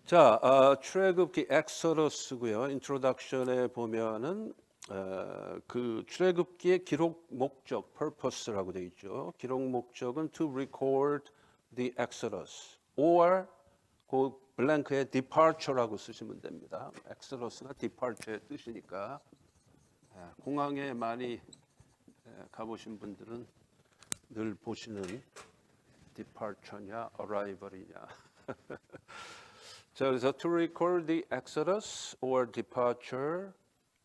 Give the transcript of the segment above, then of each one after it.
자, 출애굽기 엑소더스고요. 인트로덕션에 보면은 그 출애굽기의 기록 목적, purpose라고 되어 있죠. 기록 목적은 to record the Exodus, or 그 블랭크에 departure라고 쓰시면 됩니다. 엑소더스가 departure의 뜻이니까 공항에 많이 가보신 분들은 늘 보시는 departure냐, arrival이냐. 자, 그래서 to record the exodus or departure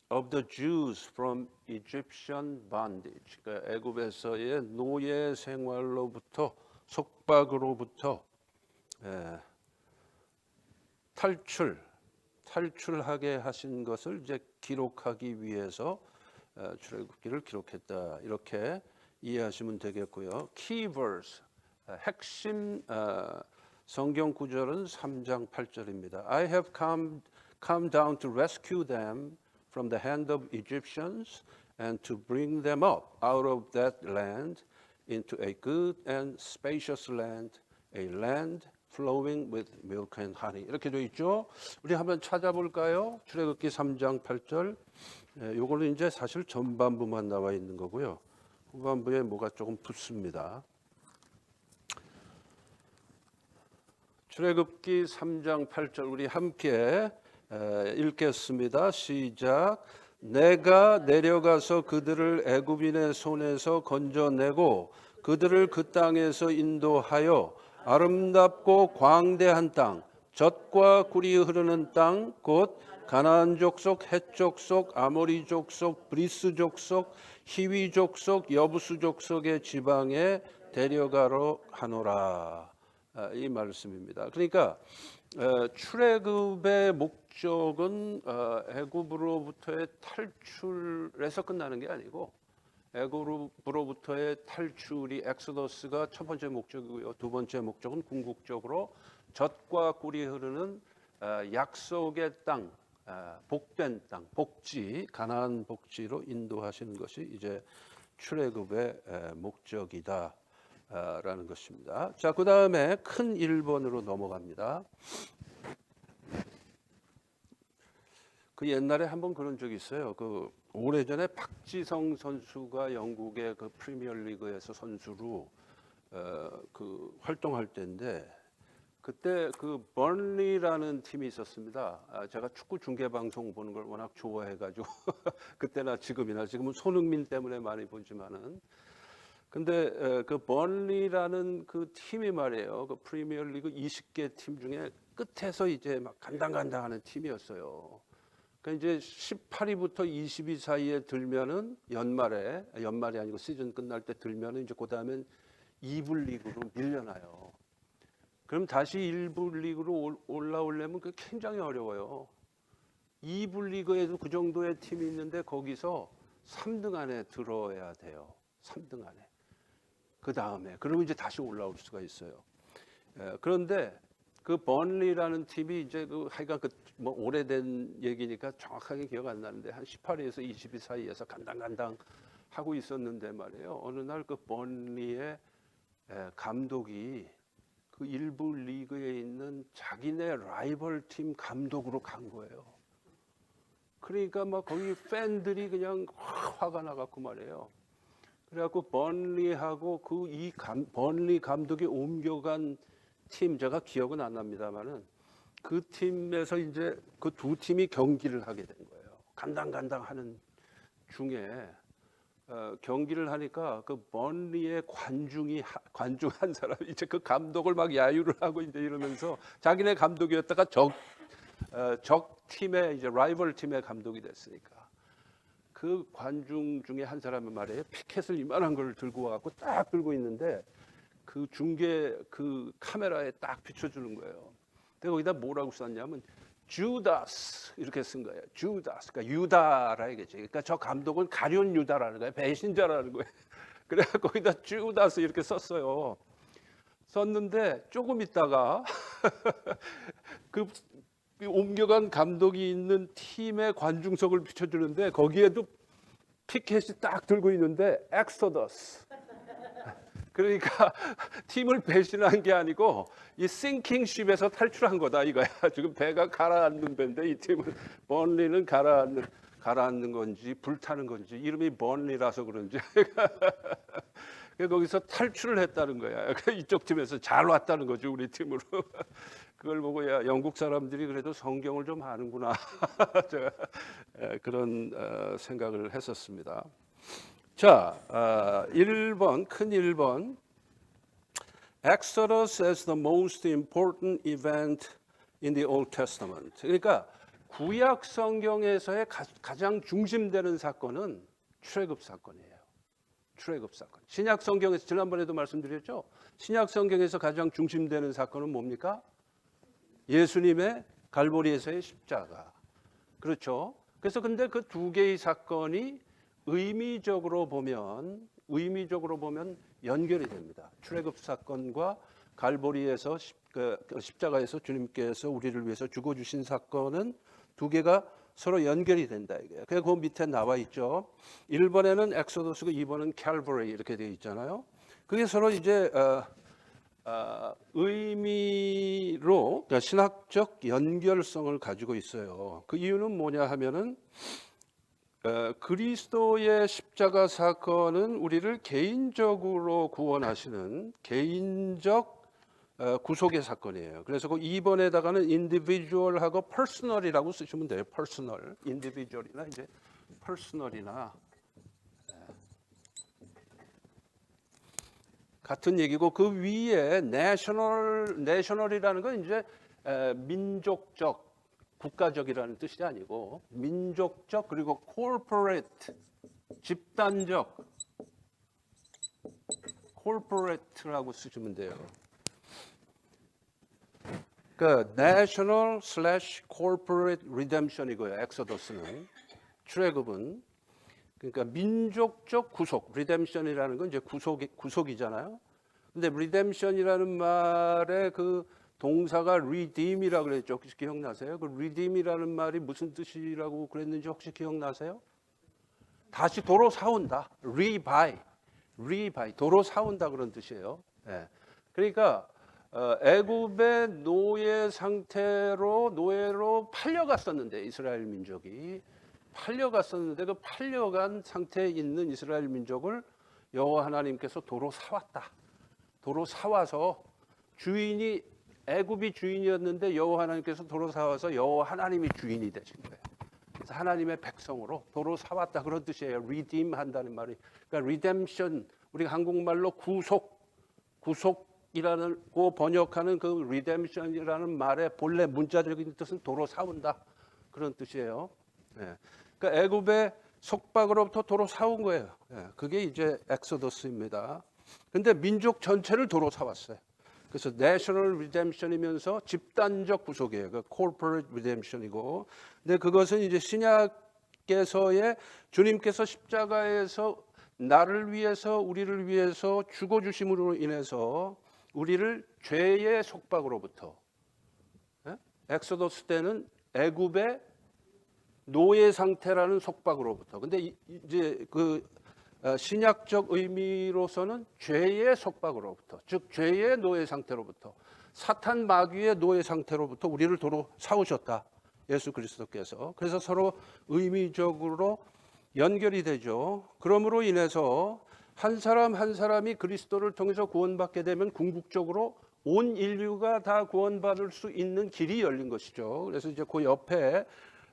of the Jews from Egyptian bondage. 그러니까 애굽에서의 노예 생활로부터 속박으로부터 탈출하게 하신 것을 이제 기록하기 위해서 출애굽기를 기록했다. 이렇게 이해하시면 되겠고요. Key verse, 핵심 성경 구절은 3장 8절입니다. I have come down to rescue them from the hand of Egyptians and to bring them up out of that land into a good and spacious land, a land flowing with milk and honey. 이렇게 되어 있죠. 우리 한번 찾아볼까요? 출애굽기 3장 8절. 요거는 이제 사실 전반부만 나와 있는 거고요. 후반부에 뭐가 조금 붙습니다. 출애굽기 3장 8절 우리 함께 읽겠습니다. 시작. 내가 내려가서 그들을 애굽인의 손에서 건져내고 그들을 그 땅에서 인도하여 아름답고 광대한 땅, 젖과 꿀이 흐르는 땅, 곧 가나안 족속, 헷 족속, 아모리 족속, 브리스 족속, 히위 족속, 여부수 족속의 지방에 데려가러 하노라. 이 말씀입니다. 그러니까 출애굽의 목적은 애굽으로부터의 탈출에서 끝나는 게 아니고 애굽으로부터의 탈출이 엑소더스가 첫 번째 목적이고요. 두 번째 목적은 궁극적으로 젖과 꿀이 흐르는 약속의 땅, 복된 땅, 복지, 가나안 복지로 인도하시는 것이 이제 출애굽의 목적이다. 라는 것입니다. 자, 그 다음에 큰 1번으로 넘어갑니다. 그 옛날에 한번 그런 적이 있어요. 그 오래전에 박지성 선수가 영국의 그 프리미어리그에서 선수로 그 활동할 때인데 그때 그 번리라는 팀이 있었습니다. 제가 축구 중계 방송 보는 걸 워낙 좋아해가지고 그때나 지금이나 지금은 손흥민 때문에 많이 보지만은. 근데 그 번리라는 그 팀이 말이에요. 그 프리미어리그 20개 팀 중에 끝에서 이제 막 간당간당하는 팀이었어요. 그러니까 이제 18위부터 20위 사이에 들면은 연말이 아니고 시즌 끝날 때 들면은 이제 그다음엔 2부 리그로 밀려나요. 그럼 다시 1부 리그로 올라오려면 그 굉장히 어려워요. 2부 리그에도 그 정도의 팀이 있는데 거기서 3등 안에 들어야 돼요. 3등 안에. 그 다음에 그러면 이제 다시 올라올 수가 있어요. 그런데 그 번리라는 팀이 이제 그 하여간 그 뭐 오래된 얘기니까 정확하게 기억 안 나는데 한 18위에서 20위 사이에서 간당간당 하고 있었는데 말이에요. 어느 날 그 번리의 감독이 그 일부 리그에 있는 자기네 라이벌 팀 감독으로 간 거예요. 그러니까 막 거기 팬들이 그냥 화가 나갖고 말이에요. 그래갖고 번리하고 번리 감독이 옮겨간 팀 제가 기억은 안 납니다만은 그 팀에서 이제 그 두 팀이 경기를 하게 된 거예요. 간당간당 하는 중에 경기를 하니까 그 번리의 관중 한 사람이 이제 그 감독을 막 야유를 하고 이제 이러면서 자기네 감독이었다가 적 팀의 이제 라이벌 팀의 감독이 됐으니까. 그 관중 중에 한 사람은 말이에요. 피켓을 이만한 걸 들고 와갖고 딱 들고 있는데 그 중계 그 카메라에 딱 비춰주는 거예요. 근데 거기다 뭐라고 썼냐면 주다스 이렇게 쓴 거예요. 주다스, 그러니까 유다라 이겠지. 그러니까 저 감독은 가룟 유다라는 거예요. 배신자라는 거예요. 그래서 거기다 주다스 이렇게 썼어요. 썼는데 조금 있다가 그 옮겨간 감독이 있는 팀의 관중석을 비춰주는데 거기에도 피켓이 딱 들고 있는데 엑소더스 그러니까 팀을 배신한 게 아니고 이 싱킹 쉽에서 탈출한 거다 이거야. 지금 배가 가라앉는 배인데 이 팀은 번리는 가라앉는 건지 불타는 건지 이름이 번리라서 그런지 거기서 탈출을 했다는 거야. 이쪽 팀에서 잘 왔다는 거죠 우리 팀으로. 그걸 보고 야 영국 사람들이 그래도 성경을 좀 아는구나. 제가 그런 생각을 했었습니다. 자, 1번 큰 1번 Exodus as the most important event in the Old Testament. 그러니까 구약 성경에서의 가장 중심되는 사건은 출애굽 사건이에요. 출애굽 사건. 신약 성경에서 지난번에도 말씀드렸죠. 신약 성경에서 가장 중심되는 사건은 뭡니까? 예수님의 갈보리에서의 십자가. 그렇죠. 그래서 근데 그 두 개의 사건이 의미적으로 보면 연결이 됩니다. 출애굽 사건과 갈보리에서 십자가에서 주님께서 우리를 위해서 죽어주신 사건은 두 개가 서로 연결이 된다 이거예요. 그래서 그 밑에 나와 있죠. 1번에는 엑소더스고 2번은 칼보리 이렇게 되어 있잖아요. 그게 서로 이제 의미로 그러니까 신학적 연결성을 가지고 있어요. 그 이유는 뭐냐 하면은 그리스도의 십자가 사건은 우리를 개인적으로 구원하시는 개인적 구속의 사건이에요. 그래서 그 2번에다가는 individual하고 personal이라고 쓰시면 돼요. personal, individual이나 이제 personal이나 같은 얘기고 그 위에 national이라는 건 이제 민족적 국가적이라는 뜻이 아니고 민족적 그리고 corporate 집단적 corporate라고 쓰시면 돼요. 그 national/corporate redemption이고요. 엑소더스는 출애굽은 그러니까 민족적 구속 redemption이라는 건 이제 구속이잖아요. 근데 redemption이라는 말의 그 동사가 redeem이라고 그랬죠. 혹시 기억나세요? 그 redeem이라는 말이 무슨 뜻이라고 그랬는지 혹시 기억나세요? 다시 도로 사온다. rebuy. 도로 사온다 그런 뜻이에요. 네. 그러니까 애굽의 노예로 팔려갔었는데 이스라엘 민족이 팔려갔었는데 그 팔려간 상태에 있는 이스라엘 민족을 여호와 하나님께서 도로 사왔다. 도로 사와서 주인이 애굽이 주인이었는데 여호와 하나님께서 도로 사와서 여호와 하나님이 주인이 되신 거예요. 그래서 하나님의 백성으로 도로 사왔다 그런 뜻이에요. redeem 한다는 말이. 그러니까 redemption 우리가 한국말로 구속이라는 고 번역하는 그 redemption이라는 말의 본래 문자적인 뜻은 도로 사온다 그런 뜻이에요. 예. 그러니까 애굽의 속박으로부터 도로 사온 거예요. 예. 그게 이제 엑소더스입니다. 근데 민족 전체를 도로 사왔어요. 그래서 national redemption이면서 집단적 구속이에요. 그 corporate redemption이고. 근데 그것은 이제 신약께서의 주님께서 십자가에서 나를 위해서 우리를 위해서 죽어 주심으로 인해서 우리를 죄의 속박으로부터 엑소더스 때는 애굽의 노예 상태라는 속박으로부터. 근데 이제 그 신약적 의미로서는 죄의 속박으로부터, 즉 죄의 노예 상태로부터, 사탄 마귀의 노예 상태로부터 우리를 도로 사오셨다. 예수 그리스도께서. 그래서 서로 의미적으로 연결이 되죠. 그러므로 인해서 한 사람 한 사람이 그리스도를 통해서 구원받게 되면 궁극적으로 온 인류가 다 구원받을 수 있는 길이 열린 것이죠. 그래서 이제 그 옆에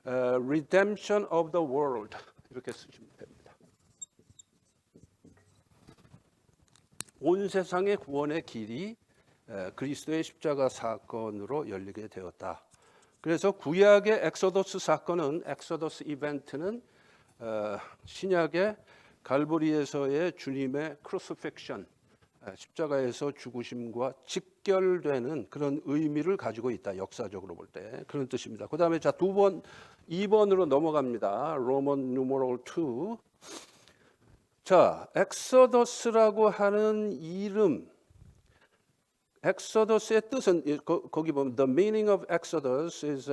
redemption of the world 이렇게 쓰시면 됩니다. 온 세상의 구원의 길이 그리스도의 십자가 사건으로 열리게 되었다. 그래서 구약의 엑소더스 사건은 엑소더스 이벤트는 신약의 갈보리에서의 주님의 크루시픽션 십자가에서 죽으심과 직결되는 그런 의미를 가지고 있다. 역사적으로 볼 때 그런 뜻입니다. 그 다음에 자 2번으로 넘어갑니다. 로먼 누메럴 2. 자, 엑소더스라고 하는 이름, 엑소더스의 뜻은 거기 보면 the meaning of Exodus is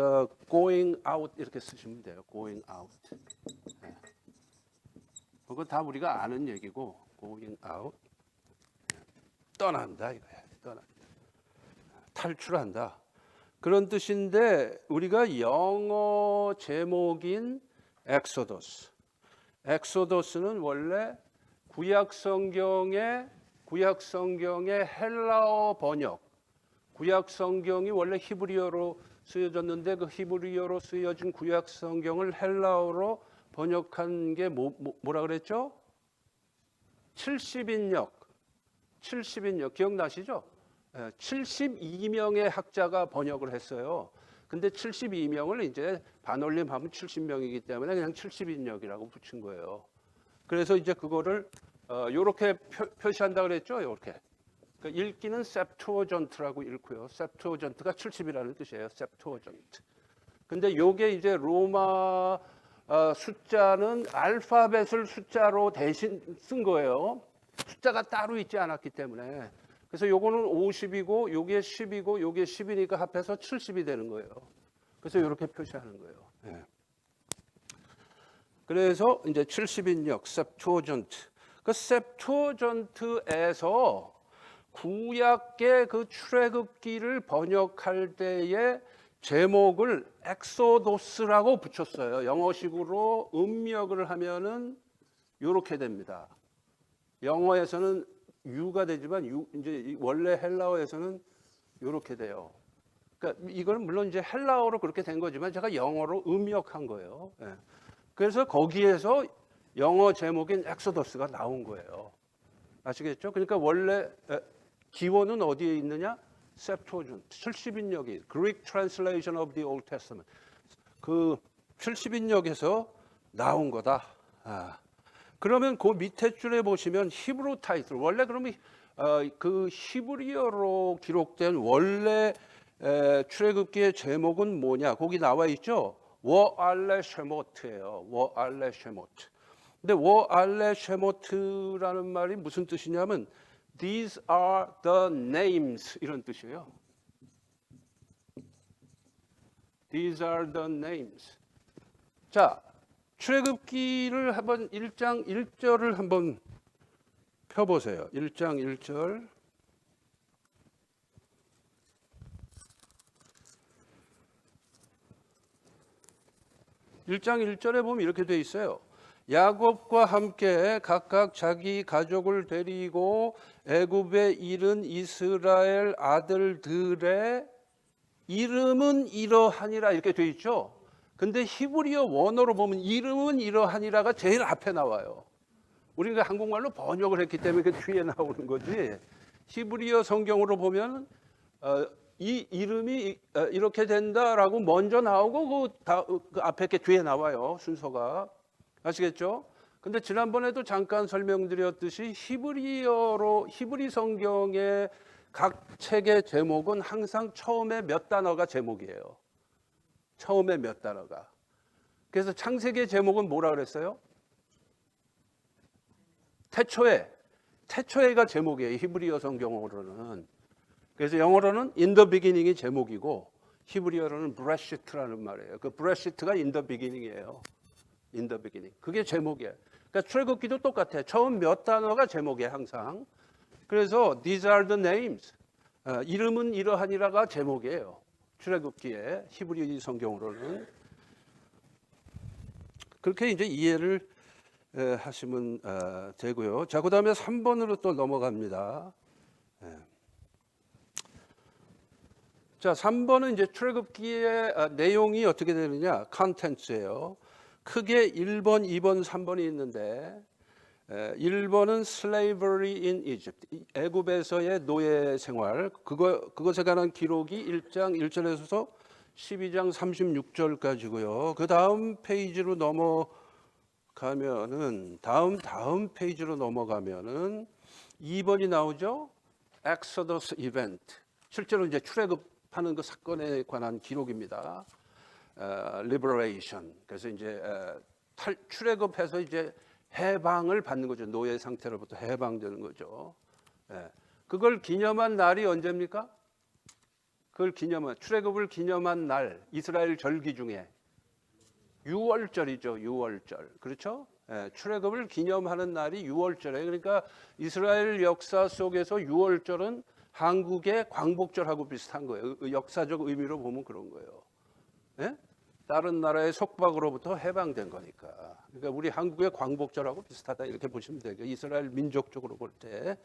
going out 이렇게 쓰시면 돼요. going out. 네. 그거 다 우리가 아는 얘기고 going out. 떠난다 이거야. 떠난다. 탈출한다. 그런 뜻인데 우리가 영어 제목인 엑소더스. 엑소더스는 원래 구약 성경의 헬라어 번역. 구약 성경이 원래 히브리어로 쓰여졌는데 그 히브리어로 쓰여진 구약 성경을 헬라어로 번역한 게 뭐라 그랬죠? 70인역 기억나시죠? 72명의 학자가 번역을 했어요. 근데 72명을 이제 반올림하면 70명이기 때문에 그냥 70인역이라고 붙인 거예요. 그래서 이제 그거를 이렇게 표시한다 그랬죠? 이렇게. 그러니까 읽기는 septuagint라고 읽고요. septuagint가 70이라는 뜻이에요. septuagint. 근데 요게 이제 로마 숫자는 알파벳을 숫자로 대신 쓴 거예요. 숫자가 따로 있지 않았기 때문에. 그래서 요거는 50이고 요게 10이고 요게 10이니까 합해서 70이 되는 거예요. 그래서 이렇게 표시하는 거예요. 네. 그래서 이제 70인역 septuagint. 그 septuagint에서 구약의 그 출애굽기를 번역할 때의 제목을 엑소도스라고 붙였어요. 영어식으로 음력을 하면은 이렇게 됩니다. 영어에서는 U가 되지만 이제 원래 헬라어에서는 이렇게 돼요. 그러니까 이거는 물론 이제 헬라어로 그렇게 된 거지만 제가 영어로 음역한 거예요. 예. 그래서 거기에서 영어 제목인 엑소더스가 나온 거예요. 아시겠죠? 그러니까 원래 기원은 어디에 있느냐? septuagint, 70인역이 Greek translation of the Old Testament. 그 70인역에서 나온 거다. 그러면 그 밑에 줄에 보시면 히브리 타이틀. 원래 그러면 그 히브리어로 기록된 원래 출애굽기의 제목은 뭐냐? 거기 나와 있죠. 워알레 쉐모트예요. 워알레 쉐모트. 근데 워알레 쉐모트라는 말이 무슨 뜻이냐면 These are the names 이런 뜻이에요. These are the names. 자, 출애굽기를 한번 1장 1절을 한번 펴보세요. 1장 1절. (1장 1절에) 보면 이렇게 돼 있어요. 야곱과 함께 각각 자기 가족을 데리고 애굽에 이른 이스라엘 아들들의 이름은 이러하니라 이렇게 돼 있죠. 근데 히브리어 원어로 보면 이름은 이러하니라가 제일 앞에 나와요. 우리가 한국말로 번역을 했기 때문에 그 뒤에 나오는 거지. 히브리어 성경으로 보면 이 이름이 이렇게 된다라고 먼저 나오고 그 앞에 게 뒤에 나와요. 순서가. 아시겠죠? 근데 지난번에도 잠깐 설명드렸듯이 히브리 성경의 각 책의 제목은 항상 처음에 몇 단어가 제목이에요. 처음에 몇 단어가. 그래서 창세기의 제목은 뭐라 그랬어요? 태초에가 제목이에요. 히브리어 성경어로는. 그래서 영어로는 in the beginning이 제목이고 히브리어로는 브레시트라는 말이에요. 그 브레시트가 in the beginning이에요. in the beginning. 그게 제목이에요. 그러니까 출애굽기도 똑같아요. 처음 몇 단어가 제목이에요, 항상. 그래서 these are the names. 이름은 이러하니라가 제목이에요. 출애굽기에 히브리 성경으로는. 그렇게 이제 이해를 하시면 되고요. 자, 그다음에 3번으로 또 넘어갑니다. 자, 3번은 이제 출애굽기의 내용이 어떻게 되느냐? 컨텐츠예요. 크게 1번, 2번, 3번이 있는데 1번은 slavery in Egypt, 애굽에서의 노예 생활, 그것에 관한 기록이 1장 1절에서 12장 36절까지고요. 그 다음 페이지로 넘어가면은 다음 페이지로 넘어가면은 2번이 나오죠. Exodus event. 실제로 이제 출애굽하는 그 사건에 관한 기록입니다. liberation. 그래서 이제 출애굽해서 이제 해방을 받는 거죠. 노예 상태로부터 해방되는 거죠. 그걸 기념한 날이 언제입니까? 그걸 출애굽을 기념한 날, 이스라엘 절기 중에 6월절이죠. 6월절. 그렇죠? 출애굽을 기념하는 날이 6월절에 그러니까 이스라엘 역사 속에서 6월절은 한국의 광복절하고 비슷한 거예요. 역사적 의미로 보면 그런 거예요. 예? 다른 나라의 속박으로부터 해방된 거니까. 그러니까 우리 한국의 광복절하고 비슷하다 이렇게 보시면 되고 이스라엘 민족적으로 볼 때.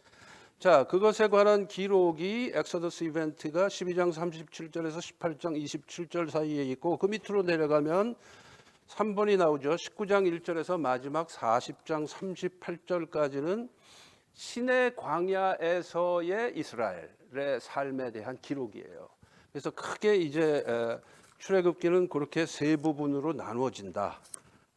자, 그것에 관한 기록이 엑소더스 이벤트가 12장 37절에서 18장 27절 사이에 있고 그 밑으로 내려가면 3번이 나오죠. 19장 1절에서 마지막 40장 38절까지는 시내 광야에서의 이스라엘의 삶에 대한 기록이에요. 그래서 크게 이제 출애굽기는 그렇게 세 부분으로 나누어진다.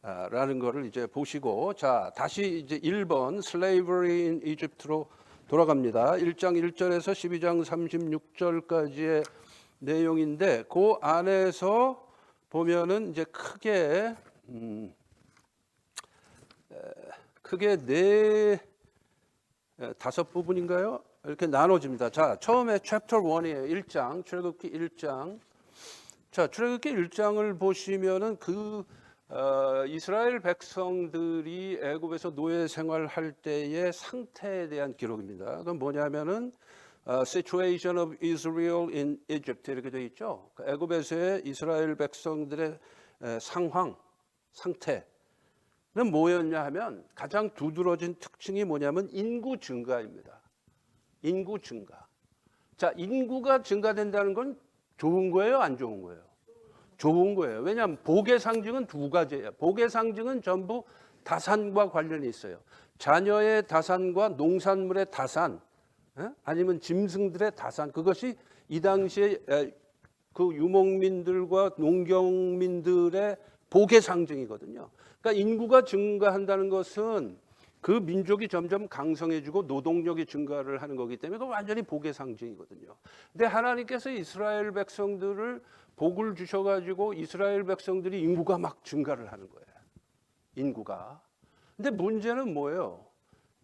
라는 거를 이제 보시고 자, 다시 이제 1번 slavery in Egypt로 돌아갑니다. 1장 1절에서 12장 36절까지의 내용인데 그 안에서 보면은 이제 크게 다섯 부분인가요? 이렇게 나눠집니다. 자, 처음에 챕터 1이에요. 1장, 출애굽기 1장. 자, 출애굽기 1장을 보시면은 이스라엘 백성들이 애굽에서 노예 생활할 때의 상태에 대한 기록입니다. 그건 뭐냐면은 Situation of Israel in Egypt 이렇게 되어 있죠. 애굽에서의 이스라엘 백성들의 상태는 뭐였냐 하면 가장 두드러진 특징이 뭐냐면 인구 증가입니다. 인구 증가. 자, 인구가 증가된다는 건 좋은 거예요, 안 좋은 거예요? 좋은 거예요. 왜냐하면 복의 상징은 두 가지예요. 복의 상징은 전부 다산과 관련이 있어요. 자녀의 다산과 농산물의 다산, 아니면 짐승들의 다산. 그것이 이 당시에 그 유목민들과 농경민들의 복의 상징이거든요. 그러니까 인구가 증가한다는 것은 그 민족이 점점 강성해지고 노동력이 증가를 하는 거기 때문에 그건 완전히 복의 상징이거든요. 근데 하나님께서 이스라엘 백성들을 복을 주셔가지고 이스라엘 백성들이 인구가 막 증가를 하는 거예요. 인구가. 근데 문제는 뭐예요?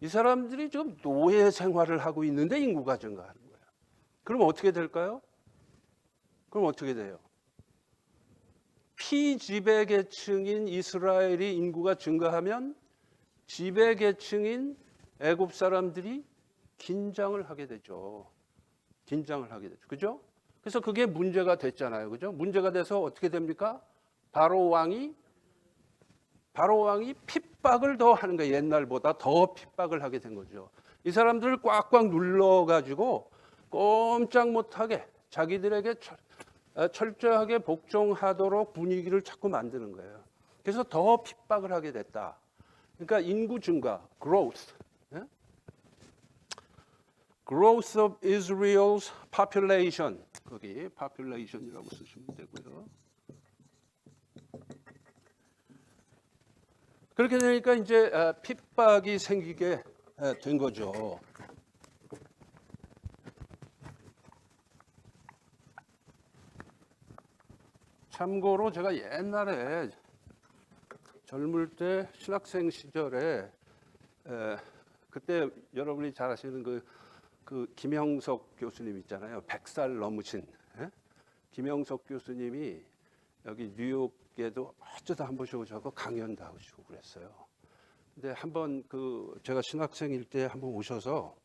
이 사람들이 지금 노예 생활을 하고 있는데 인구가 증가하는 거예요. 그럼 어떻게 될까요? 그럼 어떻게 돼요? 피지배계층인 이스라엘이 인구가 증가하면 지배계층인 애굽 사람들이 긴장을 하게 되죠. 긴장을 하게 되죠. 그죠? 그래서 그게 문제가 됐잖아요. 그죠? 문제가 돼서 어떻게 됩니까? 바로 왕이 핍박을 더 하는 거예요. 옛날보다 더 핍박을 하게 된 거죠. 이 사람들을 꽉꽉 눌러가지고 꼼짝 못하게 자기들에게 철저하게 복종하도록 분위기를 자꾸 만드는 거예요. 그래서 더 핍박을 하게 됐다. 그러니까 인구 증가, growth, growth of Israel's population. 거기 population이라고 쓰시면 되고요. 그렇게 되니까 이제 핍박이 생기게 된 거죠. 참고로 제가 옛날에 젊을 때 신학생 시절에 그때 여러분이 잘 아시는 그 김영석 교수님 있잖아요. 100살 넘으신 김영석 교수님이 여기 뉴욕에도 어쩌다 한 번씩 오셔서 강연도 하시고 그랬어요. 근데 한번 제가 신학생일 때 한번 오셔서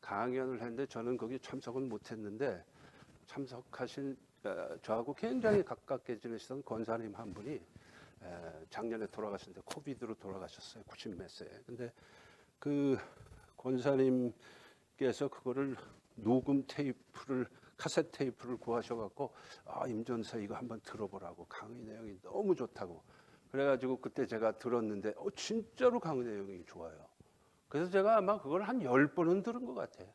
강연을 했는데 저는 거기 참석은 못했는데 참석하신 저하고 굉장히 가깝게 지내시던 권사님 한 분이 작년에 돌아가셨는데 코비드로 돌아가셨어요. 90 몇 세. 근데 그 권사님께서 그거를 녹음 테이프를 카세트 테이프를 구하셔갖고 임 전사 이거 한번 들어보라고 강의 내용이 너무 좋다고 그래가지고 그때 제가 들었는데 진짜로 강의 내용이 좋아요. 그래서 제가 아마 그걸 한 10번은 들은 것 같아요.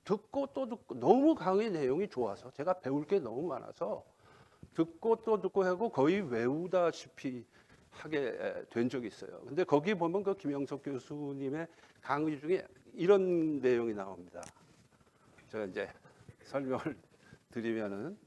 듣고 또 듣고 너무 강의 내용이 좋아서 제가 배울 게 너무 많아서 듣고 또 듣고 하고 거의 외우다시피 하게 된 적이 있어요. 근데 거기 보면 그 김영석 교수님의 강의 중에 이런 내용이 나옵니다. 제가 이제 설명을 드리면은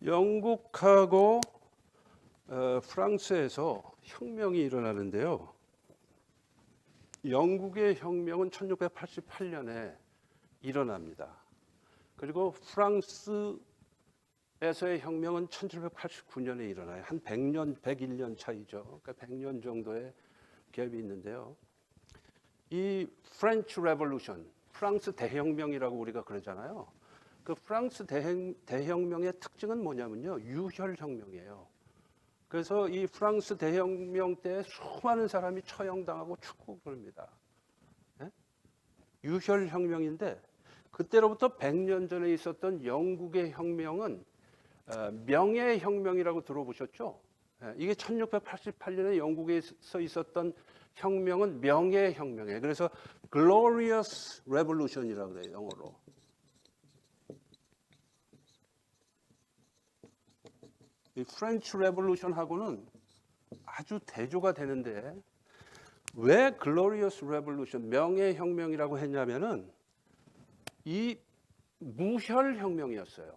영국하고 프랑스에서 혁명이 일어나는데요. 영국의 혁명은 1688년에 일어납니다. 그리고 프랑스에서의 혁명은 1789년에 일어나요. 한 100년, 101년 차이죠. 그러니까 100년 정도의 갭이 있는데요. 이 프렌치 레볼루션, 프랑스 대혁명이라고 우리가 그러잖아요. 그 프랑스 대혁명의 특징은 뭐냐면요. 유혈혁명이에요. 그래서 이 프랑스 대혁명 때 수많은 사람이 처형당하고 죽고 그럽니다. 네? 유혈혁명인데 그때로부터 100년 전에 있었던 영국의 혁명은 명예혁명이라고 들어보셨죠? 이게 1688년에 영국에서 있었던 혁명은 명예혁명이에요. 그래서 Glorious Revolution이라고 해요, 영어로. 이 프렌치 레볼루션하고는 아주 대조가 되는데 왜 Glorious Revolution, 명예혁명이라고 했냐면은 이 무혈혁명이었어요.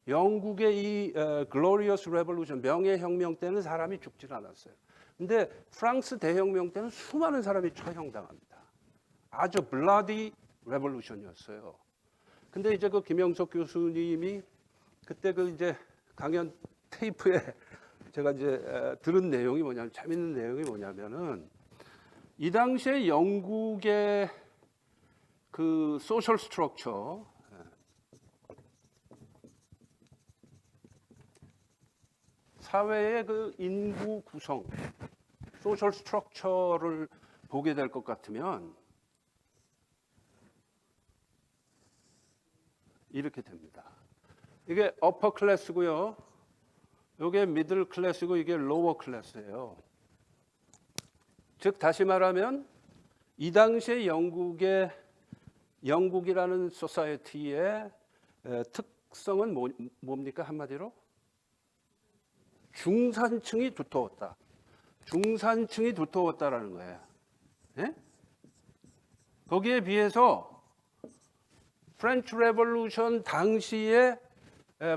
영국의 이 Glorious Revolution, 명예혁명 때는 사람이 죽질 않았어요. 근데 프랑스 대혁명 때는 수많은 사람이 처형당합니다. 아주 bloody revolution이었어요. 근데 이제 그 김영석 교수님이 그때 그 이제 강연 테이프에 제가 이제 들은 내용이 뭐냐면 재밌는 내용이 뭐냐면은 이 당시에 영국의 그 소셜 스트럭처 사회의 그 인구 구성 소셜 스트럭처를 보게 될 것 같으면 이렇게 됩니다. 이게 어퍼 클래스고요. 이게 미들 클래스고 이게 로워 클래스예요. 즉 다시 말하면 이 당시에 영국이라는 소사이어티의 특성은 뭡니까 한마디로? 중산층이 두터웠다. 중산층이 두터웠다라는 거예요. 네? 거기에 비해서 프렌치 레볼루션 당시에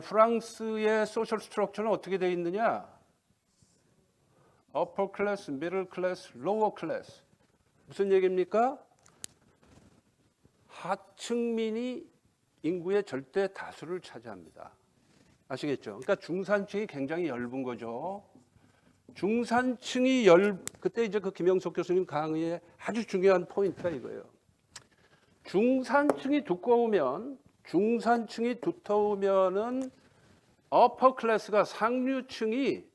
프랑스의 소셜 스트럭처는 어떻게 되어 있느냐? 어퍼 클래스, 미들 클래스, 로워 클래스. 무슨 얘기입니까? 하층민이 인구의 절대 다수를 차지합니다. 아시겠죠? 그러니까 중산층이 굉장히 엷은 거죠. 중산층이 그때 이제 그 김영석 교수님 강의에 아주 중요한 포인트가 이거예요. 중산층이 두터우면은 어퍼 클래스가 상류층이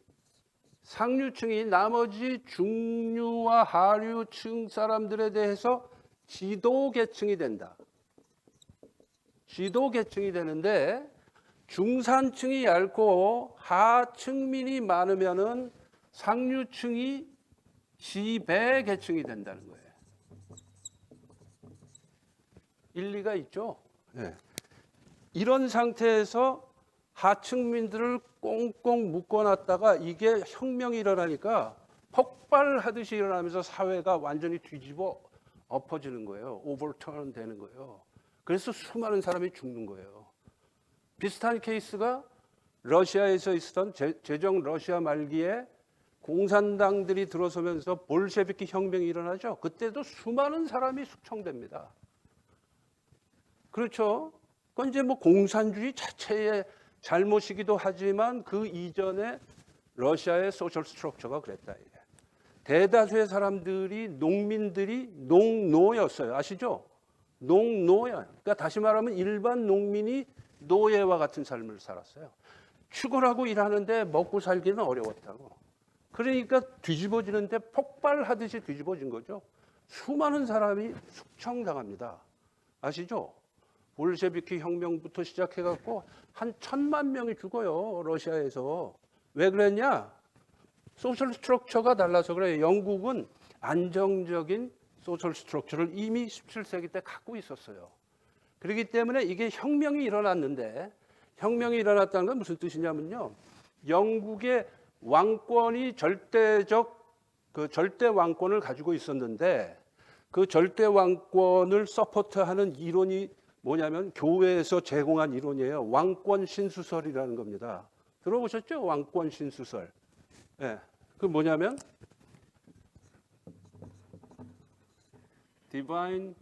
나머지 중류와 하류층 사람들에 대해서 지도계층이 된다. 지도계층이 되는데 중산층이 얇고 하층민이 많으면은 상류층이 지배계층이 된다는 거예요. 일리가 있죠? 네. 이런 상태에서 하층민들을 꽁꽁 묶어놨다가 이게 혁명이 일어나니까 폭발하듯이 일어나면서 사회가 완전히 뒤집어 엎어지는 거예요. 오버턴 되는 거예요. 그래서 수많은 사람이 죽는 거예요. 비슷한 케이스가 러시아에서 있었던 제정 러시아 말기에 공산당들이 들어서면서 볼셰비키 혁명이 일어나죠. 그때도 수많은 사람이 숙청됩니다. 그렇죠. 그건 이제 뭐 공산주의 자체의 잘못이기도 하지만 그 이전에 러시아의 소셜 스트럭처가 그랬다. 대다수의 사람들이 농민들이 농노였어요. 아시죠? 농노야. 그러니까 다시 말하면 일반 농민이 노예와 같은 삶을 살았어요. 축을하고 일하는데 먹고 살기는 어려웠다고. 그러니까 뒤집어지는데 폭발하듯이 뒤집어진 거죠. 수많은 사람이 숙청당합니다. 아시죠? 볼셰비키 혁명부터 시작해갖고 한 1,000만 명이 죽어요. 러시아에서. 왜 그랬냐? 소셜 스트럭처가 달라서 그래요. 영국은 안정적인 소셜 스트럭처를 이미 17세기 때 갖고 있었어요. 그렇기 때문에 이게 혁명이 일어났는데 혁명이 일어났다는 건 무슨 뜻이냐면요. 영국의 왕권이 절대 왕권을 가지고 있었는데 그 절대 왕권을 서포트하는 이론이 뭐냐면 교회에서 제공한 이론이에요. 왕권 신수설이라는 겁니다. 들어보셨죠? 왕권 신수설. 예. 그 뭐냐면 Divine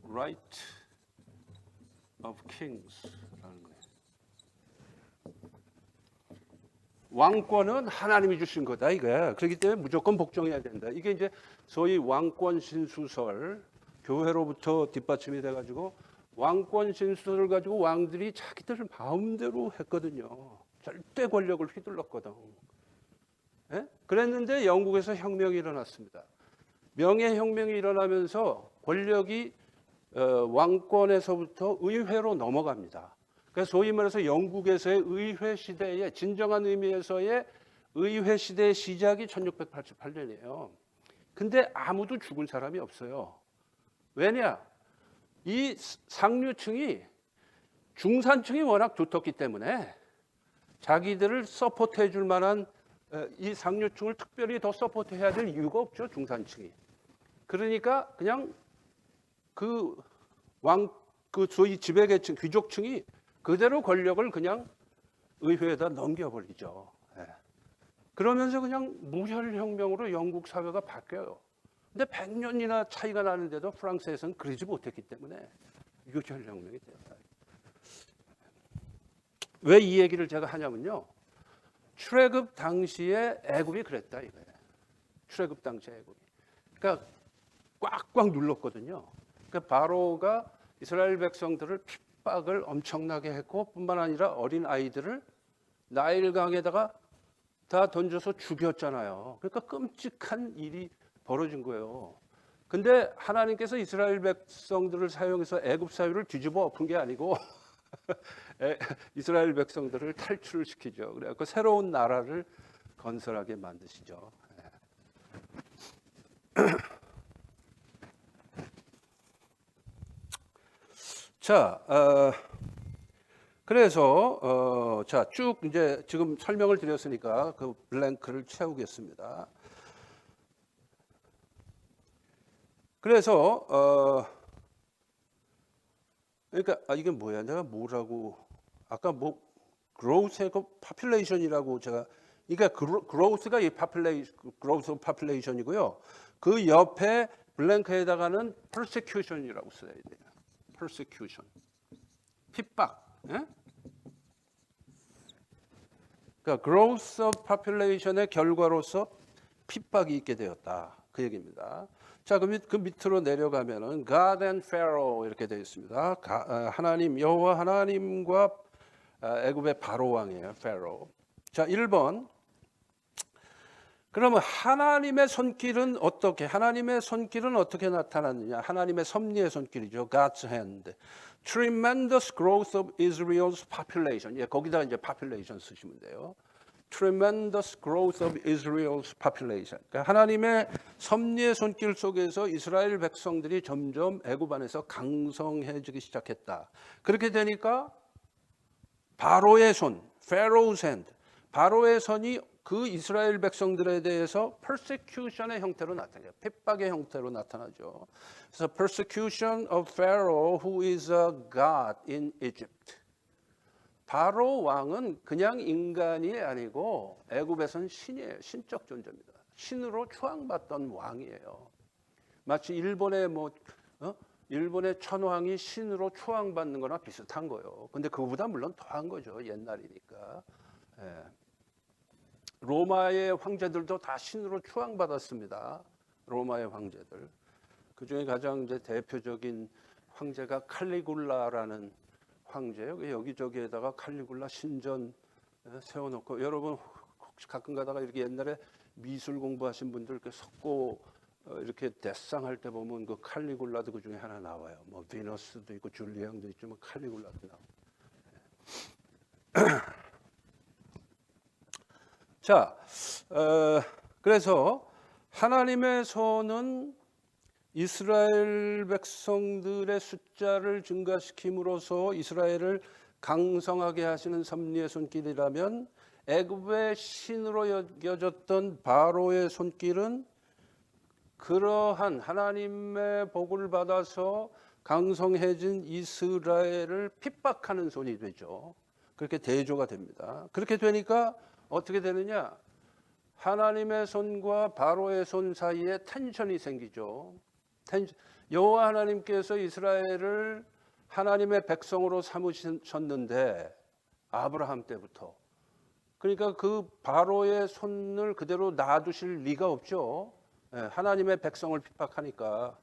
Right of Kings라는 거예요. 왕권은 하나님이 주신 거다 이거야. 그렇기 때문에 무조건 복종해야 된다. 이게 이제 소위 왕권 신수설, 교회로부터 뒷받침이 돼가지고 왕권 신수설을 가지고 왕들이 자기들 마음대로 했거든요. 절대 권력을 휘둘렀거든. 예? 그랬는데 영국에서 혁명이 일어났습니다. 명예혁명이 일어나면서 권력이 왕권에서부터 의회로 넘어갑니다. 그래서 소위 말해서 영국에서의 의회 시대의 진정한 의미에서의 의회 시대의 시작이 1688년이에요. 근데 아무도 죽은 사람이 없어요. 왜냐? 이 상류층이 중산층이 워낙 두텁기 때문에 자기들을 서포트해 줄 만한 이 상류층을 특별히 더 서포트해야 될 이유가 없죠. 중산층이. 그러니까 그냥 그 소위 지배계층, 귀족층이 그대로 권력을 그냥 의회에다 넘겨버리죠. 예. 그러면서 그냥 무혈혁명으로 영국 사회가 바뀌어요. 근데 100년이나 차이가 나는데도 프랑스에서는 그러지 못했기 때문에 무혈혁명이 되었다. 왜 이 얘기를 제가 하냐면요. 출애굽 당시에 애굽이 그랬다 이거예요. 출애굽 당시에 애굽이. 그러니까 꽉꽉 눌렀거든요. 그러니까 바로가 이스라엘 백성들을 핍박을 엄청나게 했고 뿐만 아니라 어린 아이들을 나일강에다가 다 던져서 죽였잖아요. 그러니까 끔찍한 일이 벌어진 거예요. 근데 하나님께서 이스라엘 백성들을 사용해서 애굽 사회를 뒤집어 엎은 게 아니고 이스라엘 백성들을 탈출을 시키죠. 그래서 새로운 나라를 건설하게 만드시죠. 자, 그래서 자, 쭉 이제 지금 설명을 드렸으니까 그 블랭크를 채우겠습니다. 그래서 그러니까 이게 뭐야? 내가 뭐라고 아까 뭐 growth의 population이라고 제가 그러니까 growth가 이 growth of population이고요. 그 옆에 블랭크에다가는 persecution이라고 써야 돼요. persecution. 핍박. 예? 그러니까 growth of population의 결과로서 핍박이 있게 되었다. 그 얘기입니다. 자, 그 밑으로 내려가면은 God and Pharaoh 이렇게 되어 있습니다. 하나님 여호와 하나님과 애굽의 바로 왕이에요. Pharaoh. 자, 1번. 그러면 하나님의 손길은 어떻게 나타났느냐? 하나님의 섭리의 손길이죠. God's hand. Tremendous growth of Israel's population. 예, 거기다 이제 population 쓰시면 돼요. Tremendous growth of Israel's population. 그러니까 하나님의 섭리의 손길 속에서 이스라엘 백성들이 점점 애굽 안에서 강성해지기 시작했다. 그렇게 되니까 바로의 손, Pharaoh's hand. 바로의 손이 그 이스라엘 백성들에 대해서 persecution의 형태로 나타나요. 핍박의 형태로 나타나죠. 그래서 persecution of Pharaoh, who is a god in Egypt. 바로 왕은 그냥 인간이 아니고 애굽에서는 신이에요. 신적 존재입니다. 신으로 추앙받던 왕이에요. 마치 일본의 일본의 천황이 신으로 추앙받는 거나 비슷한 거예요. 근데 그거보다 물론 더한 거죠. 옛날이니까. 예. 로마의 황제들도 다 신으로 추앙받았습니다. 로마의 황제들. 그 중에 가장 이제 대표적인 황제가 칼리굴라라는 황제예요. 여기저기에다가 칼리굴라 신전 세워놓고 여러분 혹시 가끔 가다가 이렇게 옛날에 미술 공부하신 분들 이렇게 석고 이렇게 데상할 때 보면 그 칼리굴라도 그 중에 하나 나와요. 뭐 비너스도 있고 줄리앙도 있지만 칼리굴라도 나와요. 자, 그래서 하나님의 손은 이스라엘 백성들의 숫자를 증가시킴으로써 이스라엘을 강성하게 하시는 섭리의 손길이라면 애굽의 신으로 여겨졌던 바로의 손길은 그러한 하나님의 복을 받아서 강성해진 이스라엘을 핍박하는 손이 되죠. 그렇게 대조가 됩니다. 그렇게 되니까 어떻게 되느냐? 하나님의 손과 바로의 손 사이에 텐션이 생기죠. 여호와 하나님께서 이스라엘을 하나님의 백성으로 삼으셨는데 아브라함 때부터, 그러니까 그 바로의 손을 그대로 놔두실 리가 없죠. 하나님의 백성을 핍박하니까.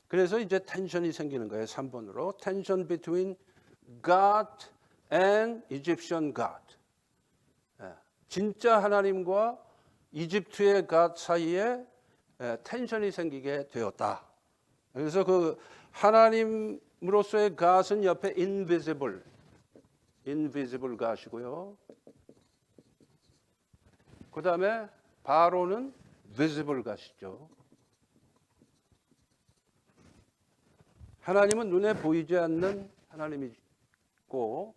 그래서 이제 텐션이 생기는 거예요. 3번으로 tension between God and Egyptian God. 진짜 하나님과 이집트의 God 사이에 텐션이 생기게 되었다. 그래서 그 하나님으로서의 God은 옆에 invisible God이고요. 그 다음에 바로는 visible God이죠. 하나님은 눈에 보이지 않는 하나님이고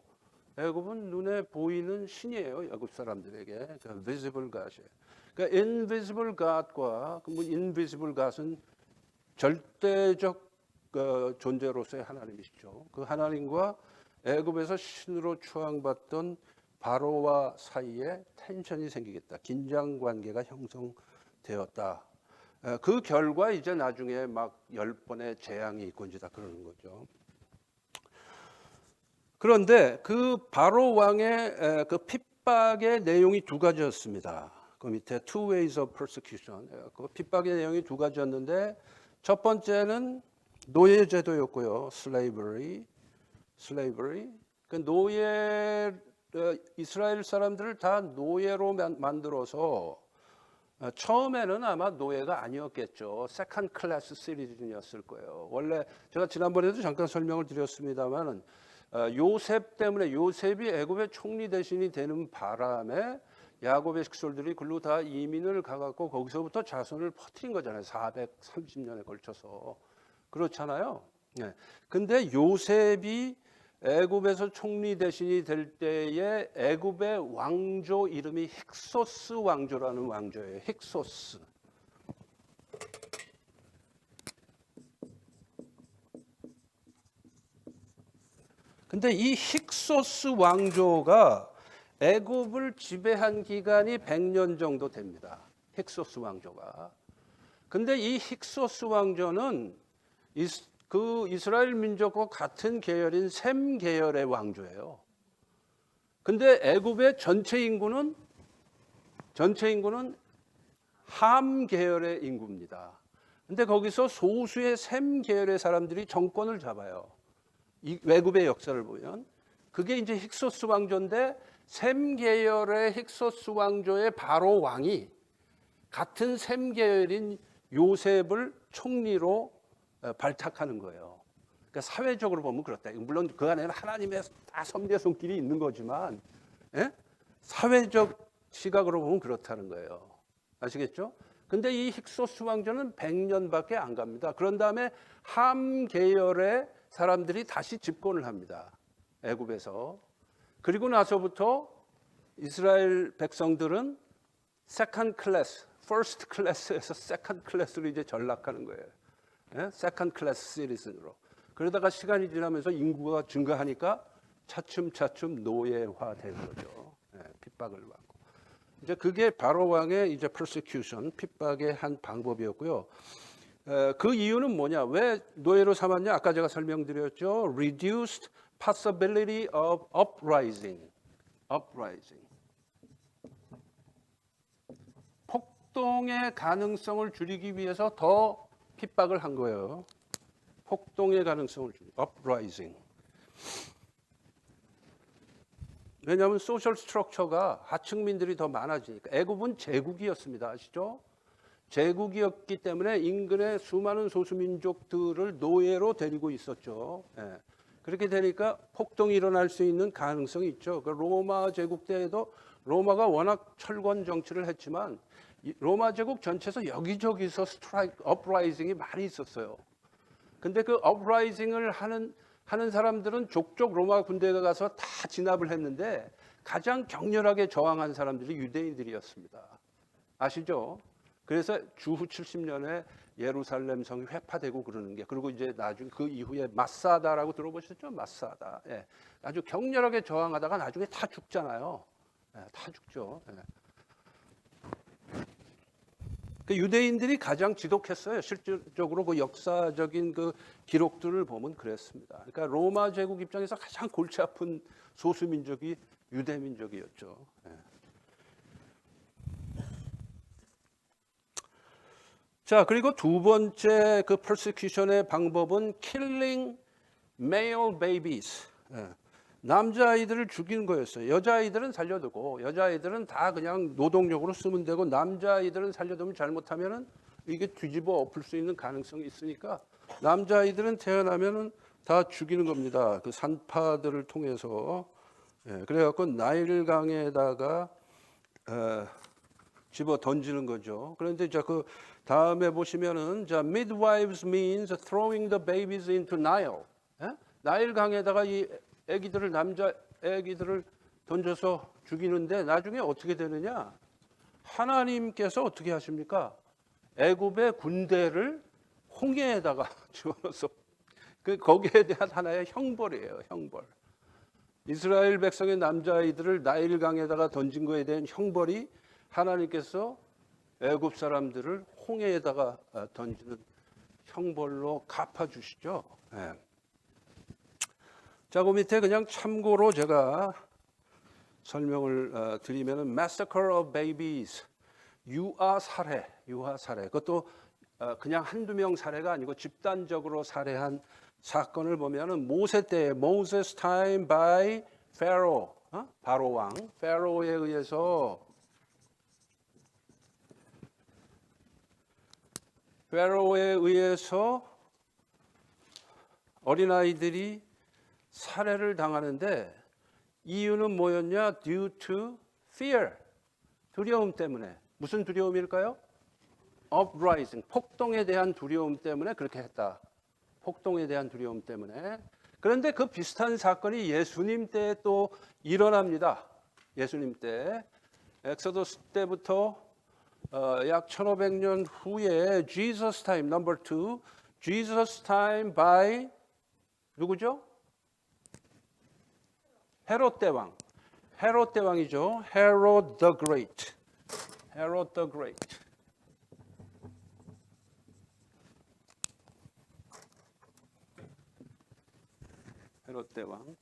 애굽은 눈에 보이는 신이에요. 애굽 사람들에게. 그러니까 visible God이에요. 그러니까 invisible God과 invisible God은 절대적 존재로서의 하나님이시죠. 그 하나님과 애굽에서 신으로 추앙받던 바로와 사이에 텐션이 생기겠다. 긴장 관계가 형성되었다. 그 결과 이제 나중에 막 10번의 재앙이 있고 이제 다 그러는 거죠. 그런데 그 바로 왕의 그 핍박의 내용이 두 가지였습니다. 그 밑에 two ways of persecution. 그 핍박의 내용이 두 가지였는데 첫 번째는 노예 제도였고요. slavery. 그 노예 이스라엘 사람들을 다 노예로 만들어서 처음에는 아마 노예가 아니었겠죠. 세컨드 클래스 시리즌이었을 거예요. 원래 제가 지난번에도 잠깐 설명을 드렸습니다만 요셉 때문에 요셉이 애굽의 총리 대신이 되는 바람에 야곱의 식솔들이 글로 다 이민을 가갖고 거기서부터 자손을 퍼뜨린 거잖아요. 430년에 걸쳐서. 그렇잖아요. 근데 요셉이 애굽에서 총리 대신이 될 때에 애굽의 왕조 이름이 힉소스 왕조라는 왕조예요. 힉소스. 근데 이 힉소스 왕조가 애굽을 지배한 기간이 100년 정도 됩니다. 힉소스 왕조가. 근데 이 힉소스 왕조는 그 이스라엘 민족과 같은 계열인 셈 계열의 왕조예요. 근데 애굽의 전체 인구는 함 계열의 인구입니다. 근데 거기서 소수의 셈 계열의 사람들이 정권을 잡아요. 이 애굽의 역사를 보면 그게 이제 힉소스 왕조인데 셈 계열의 힉소스 왕조의 바로 왕이 같은 셈 계열인 요셉을 총리로 발탁하는 거예요. 그러니까 사회적으로 보면 그렇다. 물론 그 안에는 하나님의 다 섭리의 손길이 있는 거지만 사회적 시각으로 보면 그렇다는 거예요. 아시겠죠? 근데 이 힉소스 왕조는 100년밖에 안 갑니다. 그런 다음에 함 계열의 사람들이 다시 집권을 합니다. 애굽에서. 그리고 나서부터 이스라엘 백성들은 세컨드 클래스, 퍼스트 클래스에서 세컨드 클래스로 이제 전락하는 거예요. 세컨드 클래스 시리즌으로. 그러다가 시간이 지나면서 인구가 증가하니까 차츰 노예화되는 거죠. 핍박을 받고. 이제 그게 바로 왕의 이제 persecution, 핍박의 한 방법이었고요. 그 이유는 뭐냐? 왜 노예로 삼았냐? 아까 제가 설명드렸죠. Reduced possibility of uprising. 폭동의 가능성을 줄이기 위해서 더 핍박을 한 거예요. 폭동의 가능성을 줄이기. uprising. 왜냐하면 소셜 스트럭처가 하층민들이 더 많아지니까. 애굽은 제국이었습니다. 아시죠? 제국이었기 때문에 인근의 수많은 소수민족들을 노예로 데리고 있었죠. 그렇게 되니까 폭동이 일어날 수 있는 가능성이 있죠. 그 로마 제국 때에도 로마가 워낙 철권 정치를 했지만 로마 제국 전체에서 여기저기서 업라이징이 많이 있었어요. 근데 그 업라이징을 하는 사람들은 족족 로마 군대에 가서 다 진압을 했는데 가장 격렬하게 저항한 사람들이 유대인들이었습니다. 아시죠? 그래서 주후 70년에 예루살렘 성이 회파되고 그러는 게, 그리고 이제 나중에 그 이후에 마사다라고 들어보셨죠? 마사다. 예. 아주 격렬하게 저항하다가 나중에 다 죽잖아요. 예, 다 죽죠. 예. 그 유대인들이 가장 지독했어요. 실질적으로 그 역사적인 그 기록들을 보면 그랬습니다. 그러니까 로마 제국 입장에서 가장 골치 아픈 소수 민족이 유대 민족이었죠. 예. 자, 그리고 두 번째 그 persecution의 방법은 killing male babies. 예. 남자아이들을 죽이는 거였어요. 여자아이들은 살려두고, 여자아이들은 다 그냥 노동력으로 쓰면 되고, 남자아이들은 살려두면 잘못하면은 이게 뒤집어 엎을 수 있는 가능성이 있으니까 남자아이들은 태어나면은 다 죽이는 겁니다. 그 산파들을 통해서. 예, 그래갖고 나일강에다가 집어 던지는 거죠. 그런데 자, 그 다음에 보시면은 자, midwives means throwing the babies into Nile. 예? 나일강에다가 이 아기들을, 남자 아기들을 던져서 죽이는데 나중에 어떻게 되느냐? 하나님께서 어떻게 하십니까? 애굽의 군대를 홍해에다가 집어넣어서 그 거기에 대한 하나의 형벌이에요. 형벌. 이스라엘 백성의 남자아이들을 나일강에다가 던진 거에 대한 형벌이 하나님께서 애굽 사람들을 홍해에다가 던지는 형벌로 갚아주시죠. 예. 자, 그 밑에 그냥 참고로 제가 설명을 드리면은 Massacre of Babies, 유아 살해. 그것도 그냥 한두 명 살해가 아니고 집단적으로 살해한 사건을 보면은 모세 때, Moses time by Pharaoh, 바로 왕, 페로에 의해서 어린아이들이 살해를 당하는데 이유는 뭐였냐? Due to fear, 두려움 때문에. 무슨 두려움일까요? Uprising, 폭동에 대한 두려움 때문에 그렇게 했다. 폭동에 대한 두려움 때문에. 그런데 그 비슷한 사건이 예수님 때 또 일어납니다. 예수님 때. 엑소더스 때부터 약 1500년 후에 Jesus time number 2, Jesus time by 누구죠? 헤롯 대왕. 헤롯 대왕이죠. Herod the Great. Herod the Great. 헤롯 대왕.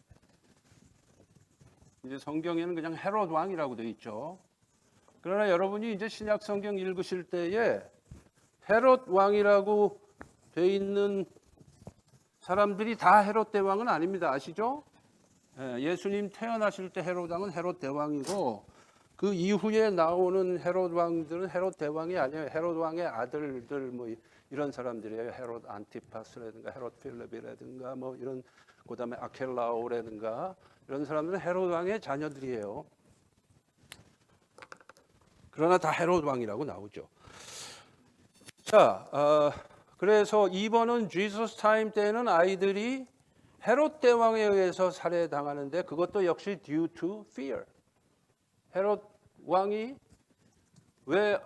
이제 성경에는 그냥 헤롯 왕이라고 되어 있죠. 그러나 여러분이 이제 신약 성경 읽으실 때에 헤롯 왕이라고 되어 있는 사람들이 다 헤롯 대왕은 아닙니다. 아시죠? 예수님 태어나실 때 헤롯 왕은 헤롯 대왕이고 그 이후에 나오는 헤롯 왕들은 헤롯 대왕이 아니에요. 헤롯 왕의 아들들 뭐 이런 사람들이에요. 헤롯 안티파스라든가 헤롯 필립이라든가 뭐 이런, 그다음에 아켈라오라든가 이런 사람들은 헤롯 왕의 자녀들이에요. 그러나 다 헤롯 왕이라고 나오죠. 자, 그래서 이번은 지저스 타임 때는 아이들이 헤롯 대왕에 의해서 살해당하는데 그것도 역시 due to fear. 헤롯 왕이 왜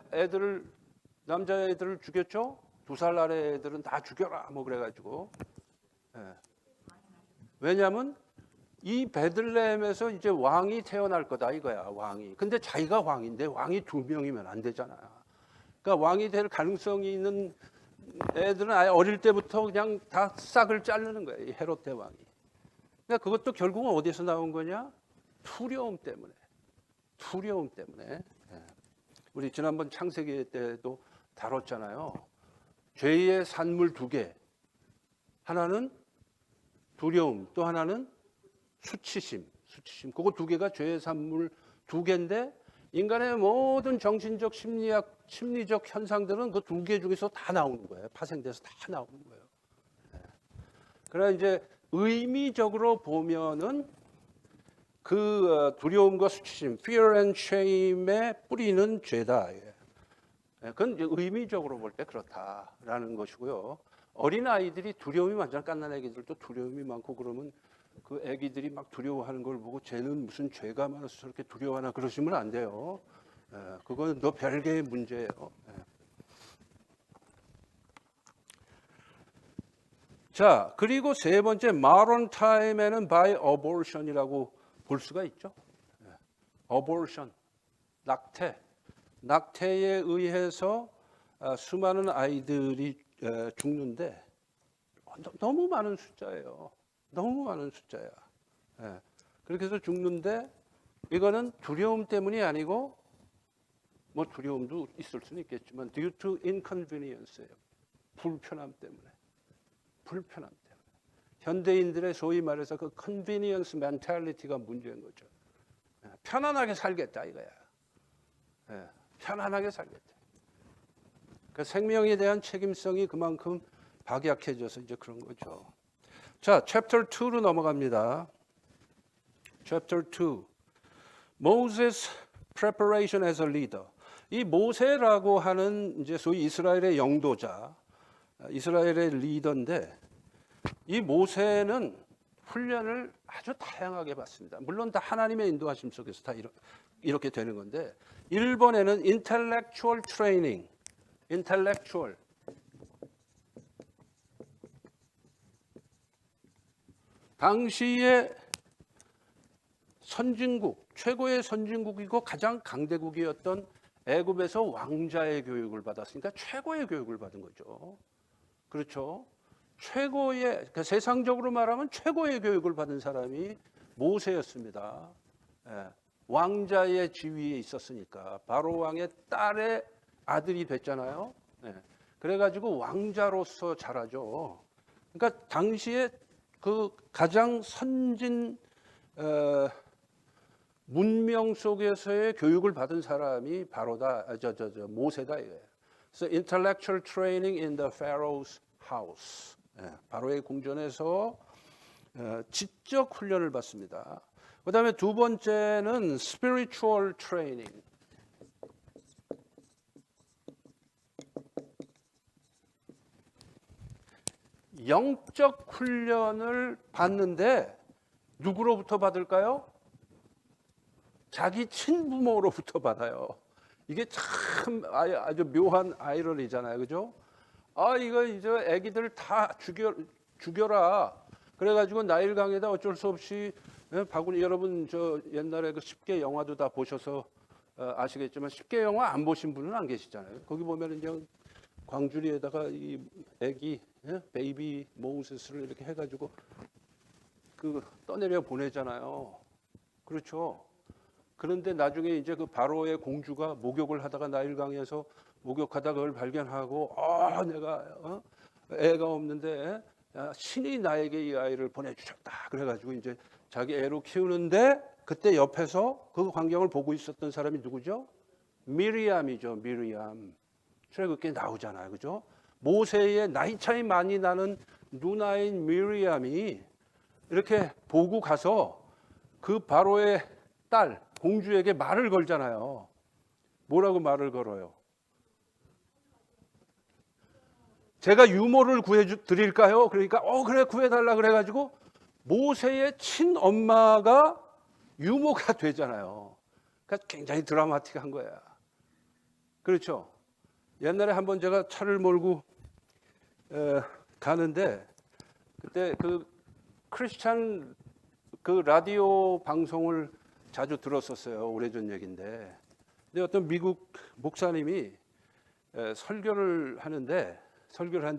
남자애들을 죽였죠? 2살 아래 애들은 다 죽여라 뭐 그래가지고. 왜냐하면 이 베들레헴에서 이제 왕이 태어날 거다 이거야, 왕이. 근데 자기가 왕인데 왕이 2명이면 안 되잖아. 그러니까 왕이 될 가능성이 있는 애들은 아예 어릴 때부터 그냥 다 싹을 자르는 거예요, 이 헤롯 대왕이. 그러니까 그것도 결국은 어디서 나온 거냐? 두려움 때문에. 우리 지난번 창세기 때도 다뤘잖아요. 죄의 산물 2개. 하나는 두려움, 또 하나는 수치심. 그거 2개가 죄의 산물 2개인데 인간의 모든 정신적 심리적 현상들은 그 2개 중에서 다 나오는 거예요. 파생돼서 다 나오는 거예요. 그러나 이제 의미적으로 보면은 그 두려움과 수치심, fear and shame의 뿌리는 죄다. 그건 이제 의미적으로 볼 때 그렇다라는 것이고요. 어린 아이들이 두려움이 완전 갓난 아기들도 두려움이 많고 그러면 그 아기들이 막 두려워하는 걸 보고 쟤는 무슨 죄가 많아서 저렇게 두려워하나 그러시면 안 돼요. 그건 너 별개의 문제예요. 자, 그리고 세 번째 modern time에는 by abortion이라고 볼 수가 있죠. abortion, 낙태에 의해서 수많은 아이들이 죽는데 너무 많은 숫자예요. 너무 많은 숫자야. 그렇게 해서 죽는데 이거는 두려움 때문이 아니고 뭐 두려움도 있을 수는 있겠지만 due to inconvenience예요. 불편함 때문에. 현대인들의 소위 말해서 그 convenience mentality가 문제인 거죠. 편안하게 살겠다 이거야. 편안하게 살겠다. 그 생명에 대한 책임성이 그만큼 박약해져서 이제 그런 거죠. 자, chapter 2로 넘어갑니다. chapter 2. Moses preparation as a leader. 이 모세라고 하는 이제 소위 이스라엘의 영도자, 이스라엘의 리더인데 이 모세는 훈련을 아주 다양하게 받습니다. 물론 다 하나님의 인도하심 속에서 다 이렇게 되는 건데 1번에는 intellectual training, intellectual. 당시에 선진국, 최고의 선진국이고 가장 강대국이었던 애굽에서 왕자의 교육을 받았으니까 최고의 교육을 받은 거죠. 그렇죠? 최고의, 그러니까 세상적으로 말하면 최고의 교육을 받은 사람이 모세였습니다. 왕자의 지위에 있었으니까 바로 왕의 딸의 아들이 됐잖아요. 그래가지고 왕자로서 자라죠. 그러니까 당시에 그 가장 선진 문명 속에서의 교육을 받은 사람이 바로다 모세다 이거예요. 그래서 intellectual training in the Pharaoh's house. 바로의 궁전에서 지적 훈련을 받습니다. 그다음에 두 번째는 spiritual training. 영적 훈련을 받는데 누구로부터 받을까요? 자기 친부모로부터 받아요. 이게 참 아주 묘한 아이러니잖아요, 그죠? 이거 이제 애기들 다 죽여라. 그래가지고 나일강에다 어쩔 수 없이 바구니 여러분 저 옛날에 그 10개 영화도 다 보셔서 아시겠지만 10개 영화 안 보신 분은 안 계시잖아요. 거기 보면 이제 광주리에다가 이 애기 베이비 모세스를 이렇게 해가지고 그 떠내려 보내잖아요. 그렇죠. 그런데 나중에 이제 그 바로의 공주가 목욕을 하다가 나일강에서 목욕하다 그걸 발견하고 내가 애가 없는데 신이 나에게 이 아이를 보내주셨다. 그래가지고 이제 자기 애로 키우는데 그때 옆에서 그 광경을 보고 있었던 사람이 누구죠? 미리암이죠. 미리암. 출애굽기에 나오잖아요. 그죠? 모세의 나이 차이 많이 나는 누나인 미리암이 이렇게 보고 가서 그 바로의 딸 공주에게 말을 걸잖아요. 뭐라고 말을 걸어요? 제가 유모를 구해드릴까요? 그러니까 그래 구해달라 그래가지고 모세의 친엄마가 유모가 되잖아요. 그러니까 굉장히 드라마틱한 거야. 그렇죠? 옛날에 한번 제가 차를 몰고 가는데 그때 그 크리스찬 그 라디오 방송을 자주 들었었어요. 오래전 얘기인데. 근데 어떤 미국 목사님이 설교를 하는데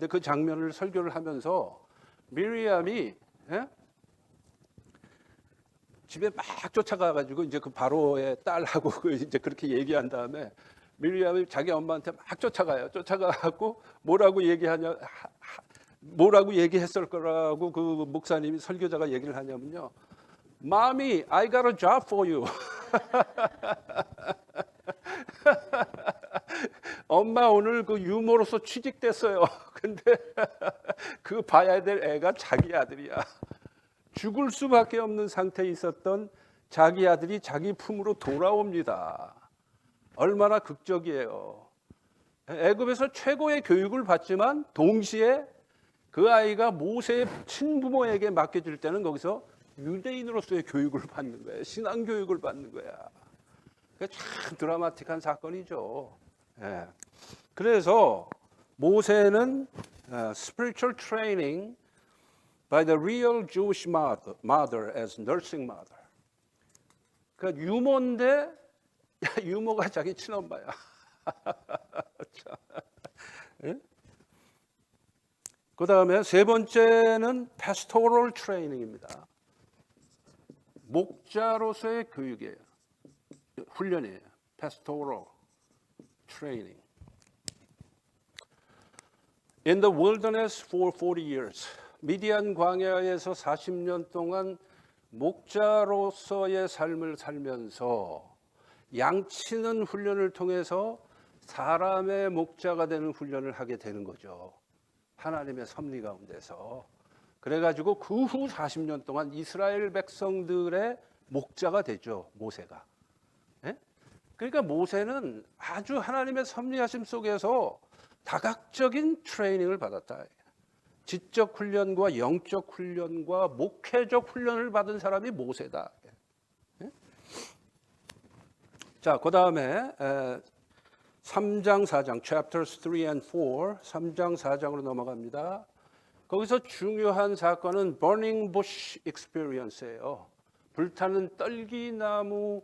그 장면을 설교를 하면서 미리암이 집에 막 쫓아가가지고 이제 그 바로의 딸하고 이제 그렇게 얘기한 다음에 미리암이 자기 엄마한테 막 쫓아가갖고 뭐라고 얘기했을 거라고 그 목사님이 설교자가 얘기를 하냐면요. Mommy, I got a job for you. 엄마 오늘 그 유모로서 취직됐어요. 근데 그 봐야 될 애가 자기 아들이야. 죽을 수밖에 없는 상태에 있었던 자기 아들이 자기 품으로 돌아옵니다. 얼마나 극적이에요. 애굽에서 최고의 교육을 받지만 동시에 그 아이가 모세의 친부모에게 맡겨질 때는 거기서 유대인으로서의 교육을 받는 거예요. 신앙 교육을 받는 거야. 참 드라마틱한 사건이죠. 그래서 모세는 spiritual training, by the real Jewish mother as nursing mother. 그러니까 유모인데 유모가 자기 친엄마야. 예? 그 다음에 세 번째는 pastoral training입니다. 목자로서의 교육이에요. 훈련이에요. pastoral training. In the wilderness for 40 years. 미디안 광야에서 40년 동안 목자로서의 삶을 살면서 양치는 훈련을 통해서 사람의 목자가 되는 훈련을 하게 되는 거죠. 하나님의 섭리 가운데서. 그래가지고 그 후 40년 동안 이스라엘 백성들의 목자가 되죠. 모세가. 예? 그러니까 모세는 아주 하나님의 섭리하심 속에서 다각적인 트레이닝을 받았다. 지적 훈련과 영적 훈련과 목회적 훈련을 받은 사람이 모세다. 예? 자, 그 다음에 3장, 4장, chapters 3 and 4, 3장, 4장으로 넘어갑니다. 거기서 중요한 사건은 burning bush experience예요. 불타는 떨기나무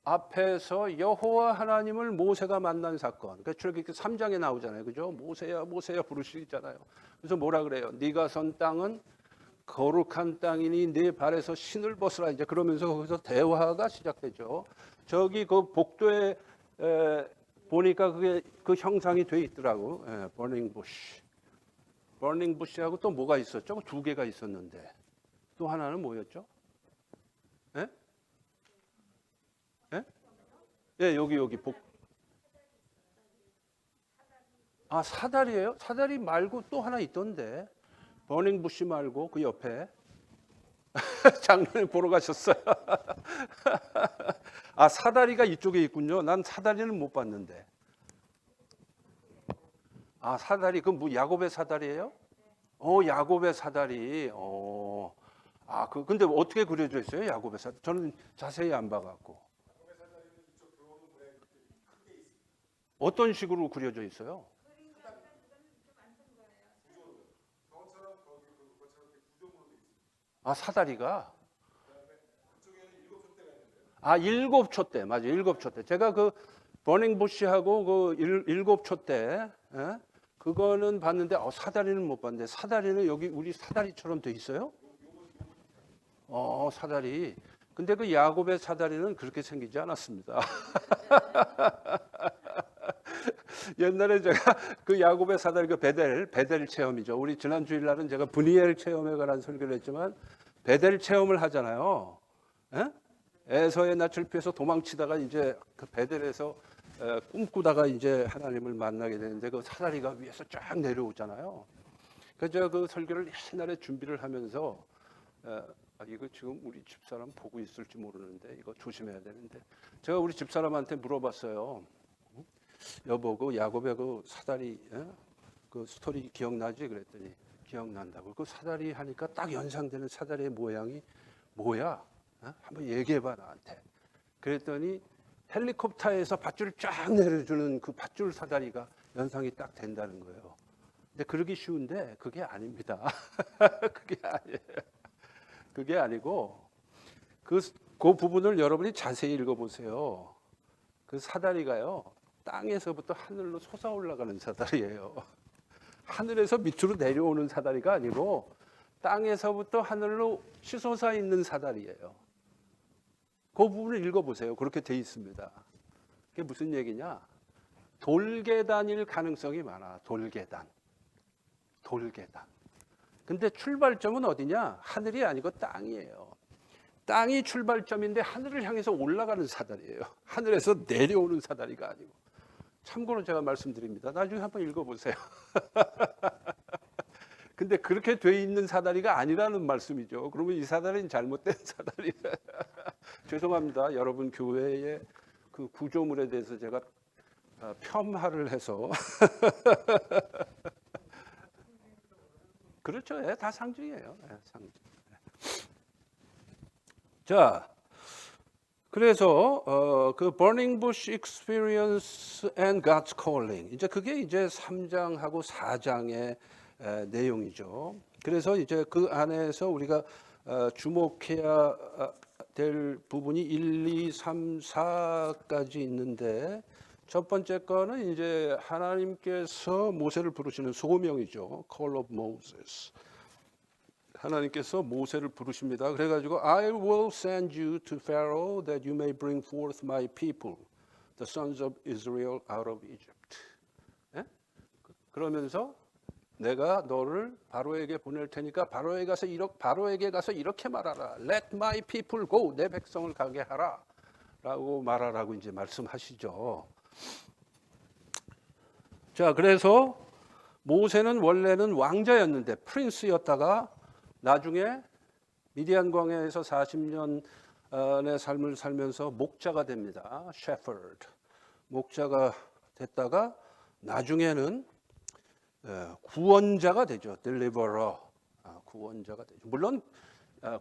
앞에서 여호와 하나님을 모세가 만난 사건. 그러니까 출애굽기 3장에 나오잖아요. 그죠? 모세야 모세야 부르시잖아요. 그래서 뭐라 그래요? 네가 선 땅은 거룩한 땅이니 네 발에서 신을 벗으라. 이제 그러면서 거기서 대화가 시작되죠. 저기 그 복도에 보니까 그게 그 형상이 돼 있더라고. burning bush. burning bush하고 또 뭐가 있었죠? 두 개가 있었는데 또 하나는 뭐였죠? 예? 예? 예, 여기 아, 사다리예요? 사다리 말고 또 하나 있던데. 버닝 부시 말고 그 옆에 장면을 보러 가셨어요. 아, 사다리가 이쪽에 있군요. 난 사다리는 못 봤는데. 아, 사다리 그 뭐 야곱의 사다리예요? 야곱의 사다리. 아, 근데 어떻게 그려져 있어요? 야곱의 사다리. 저는 자세히 안 봐갖고. 어떤 식으로 그려져 있어요? 아, 사다리가. 아, 일곱 촛대. 맞아요. 일곱 촛대. 제가 그 버닝 부시하고 그 일곱 촛대, 예? 그거는 봤는데 사다리는 못 봤는데 사다리는 여기 우리 사다리처럼 돼 있어요? 사다리. 근데 그 야곱의 사다리는 그렇게 생기지 않았습니다. 옛날에 제가 그 야곱의 사다리 그 베델 체험이죠. 우리 지난 주일날은 제가 브니엘 체험에 관한 설교를 했지만 베델 체험을 하잖아요. 에? 에서의 낯을 피해서 도망치다가 이제 그 베델에서 꿈꾸다가 이제 하나님을 만나게 되는데 그 사다리가 위에서 쫙 내려오잖아요. 그래서 그 설교를 옛날에 준비를 하면서 이거 지금 우리 집사람 보고 있을지 모르는데 이거 조심해야 되는데 제가 우리 집사람한테 물어봤어요. 여보, 그 야곱의 그 사다리 그 스토리 기억나지? 그랬더니 기억난다고. 그 사다리 하니까 딱 연상되는 사다리의 모양이 뭐야? 한번 얘기해봐 나한테. 그랬더니 헬리콥터에서 밧줄을 쫙 내려주는 그 밧줄 사다리가 연상이 딱 된다는 거예요. 근데 그러기 쉬운데 그게 아닙니다. 그게 아니에요. 그게 아니고 그 부분을 여러분이 자세히 읽어보세요. 그 사다리가요. 땅에서부터 하늘로 솟아 올라가는 사다리예요. 하늘에서 밑으로 내려오는 사다리가 아니고 땅에서부터 하늘로 치솟아 있는 사다리예요. 그 부분을 읽어보세요. 그렇게 돼 있습니다. 그게 무슨 얘기냐? 돌계단일 가능성이 많아. 돌계단. 근데 출발점은 어디냐? 하늘이 아니고 땅이에요. 땅이 출발점인데 하늘을 향해서 올라가는 사다리예요. 하늘에서 내려오는 사다리가 아니고. 참고로 제가 말씀드립니다. 나중에 한번 읽어보세요. 근데 그렇게 돼 있는 사다리가 아니라는 말씀이죠. 그러면 이 사다리는 잘못된 사다리. 죄송합니다. 여러분 교회의 그 구조물에 대해서 제가 폄하를 해서 그렇죠. 다 상징이에요. 상징. 자, 그래서 그 burning bush experience and God's calling 이제 그게 이제 3장하고 4장의 내용이죠. 그래서 이제 그 안에서 우리가 주목해야 될 부분이 1, 2, 3, 4까지 있는데 첫 번째 거는 이제 하나님께서 모세를 부르시는 소명이죠. Call of Moses. 하나님께서 모세를 부르십니다. 그래가지고 I will send you to Pharaoh that you may bring forth my people, the sons of Israel out of Egypt. 예? 그러면서 내가 너를 바로에게 보낼 테니까 바로에게 가서 이렇게 말하라. Let my people go. 내 백성을 가게 하라. 라고 말하라고 이제 말씀하시죠. 자, 그래서 모세는 원래는 왕자였는데 프린스였다가 나중에 미디안 광야에서 40년의 삶을 살면서 목자가 됩니다. shepherd. 목자가 됐다가 나중에는 구원자가 되죠. deliverer. 구원자가 되죠. 물론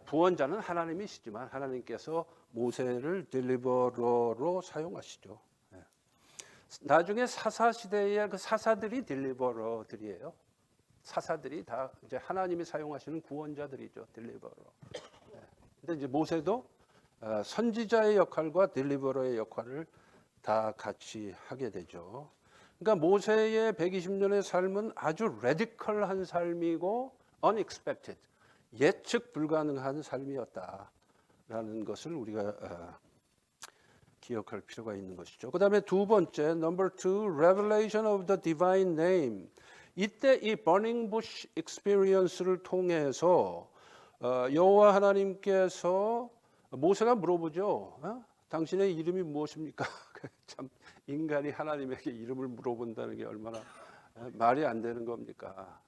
구원자는 하나님이시지만 하나님께서 모세를 deliverer로 사용하시죠. 나중에 사사 시대의 그 사사들이 딜리버러들이에요. 사사들이 다 이제 하나님이 사용하시는 구원자들이죠. 딜리버러. 근데 이제 모세도 선지자의 역할과 딜리버러의 역할을 다 같이 하게 되죠. 그러니까 모세의 120년의 삶은 아주 레디컬한 삶이고 unexpected, 예측 불가능한 삶이었다라는 것을 우리가 기억할 필요가 있는 것이죠. 그 다음에 두 번째, number two, revelation of the divine name. 이때 이 burning bush experience를 통해서 여호와 하나님께서 모세가 물어보죠. 당신의 이름이 무엇입니까? 참 인간이 하나님에게 이름을 물어본다는 게 얼마나 말이 안 되는 겁니까?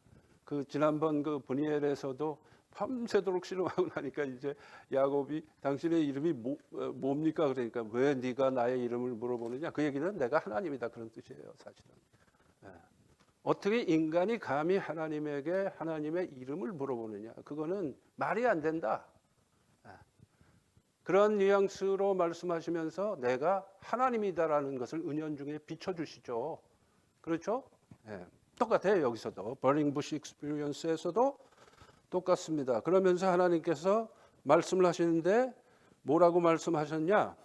그 지난번 그 브니엘에서도 밤새도록 실험하고 나니까 이제 야곱이 당신의 이름이 뭡니까? 그러니까 왜 네가 나의 이름을 물어보느냐? 그 얘기는 내가 하나님이다 그런 뜻이에요, 사실은. 어떻게 인간이 감히 하나님에게 하나님의 이름을 물어보느냐? 그거는 말이 안 된다. 그런 뉘앙스로 말씀하시면서 내가 하나님이다라는 것을 은연중에 비춰주시죠. 그렇죠? 똑같아요. 여기서도 Burning Bush Experience에서도 똑같습니다. 그러면서 하나님께서 말씀을 하시는데 뭐라고 말씀하셨냐?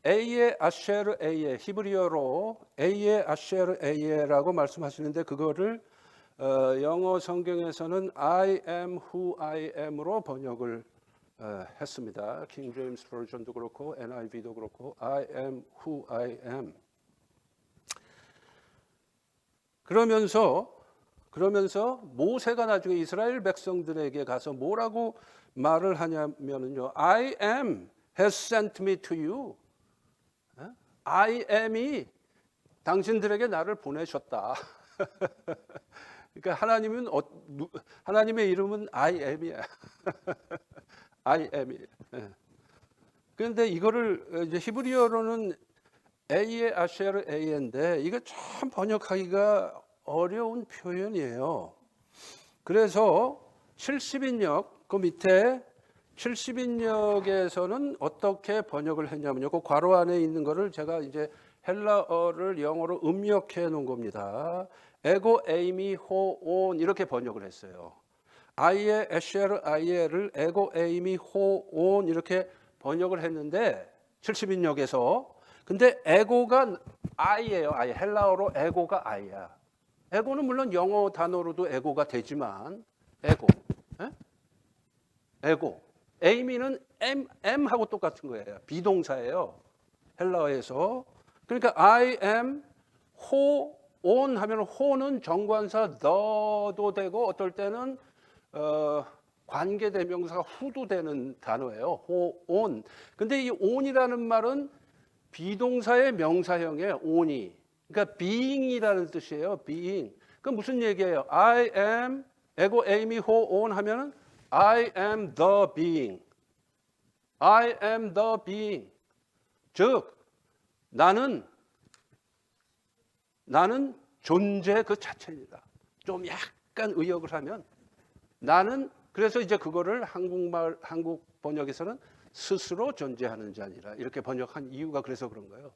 에이에 아쉐르 에이에, 히브리어로 에이에 아쉐르 에이에라고 말씀하시는데 그거를 영어 성경에서는 I am who I am으로 번역을 했습니다. 킹 제임스 버전도 그렇고 NIV도 그렇고 I am who I am. 그러면서 모세가 나중에 이스라엘 백성들에게 가서 뭐라고 말을 하냐면요. I am has sent me to you. I am이 당신들에게 나를 보내셨다. 그러니까 하나님의 이름은 I am이야. I am이에요. 그런데 이거를 이제 히브리어로는 에이에 아쉐르 에이인데 이거 참 번역하기가 어려운 표현이에요. 그래서 70인역 그 밑에 70인역에서는 어떻게 번역을 했냐면요. 그 괄호 안에 있는 거를 제가 이제 헬라어를 영어로 음역해 놓은 겁니다. 에고 에이미 호온 이렇게 번역을 했어요. 아이에 에쉐르 아이에를 에고 에이미 호온 이렇게 번역을 했는데 70인역에서 근데 에고가 아이예요. 아이 헬라어로 에고가 아이야. 에고는 물론 영어 단어로도 에고가 되지만 에고. 에고. 에이미는 M하고 똑같은 거예요. 비동사예요. 헬라어에서. 그러니까 I am who on 하면 who는 정관사 the도 되고 어떨 때는 관계대명사가 who도 되는 단어예요. who on. 근데 이 on이라는 말은 비동사의 명사형이에요. on이. 그러니까 being이라는 뜻이에요. being. 그 무슨 얘기예요? I am 에고 에이미 who on 하면은 I am the being. I am the being. 즉 나는 존재 그 자체입니다. 좀 약간 의역을 하면 나는 그래서 이제 그거를 한국 번역에서는 스스로 존재하는 자니라 이렇게 번역한 이유가 그래서 그런 거예요.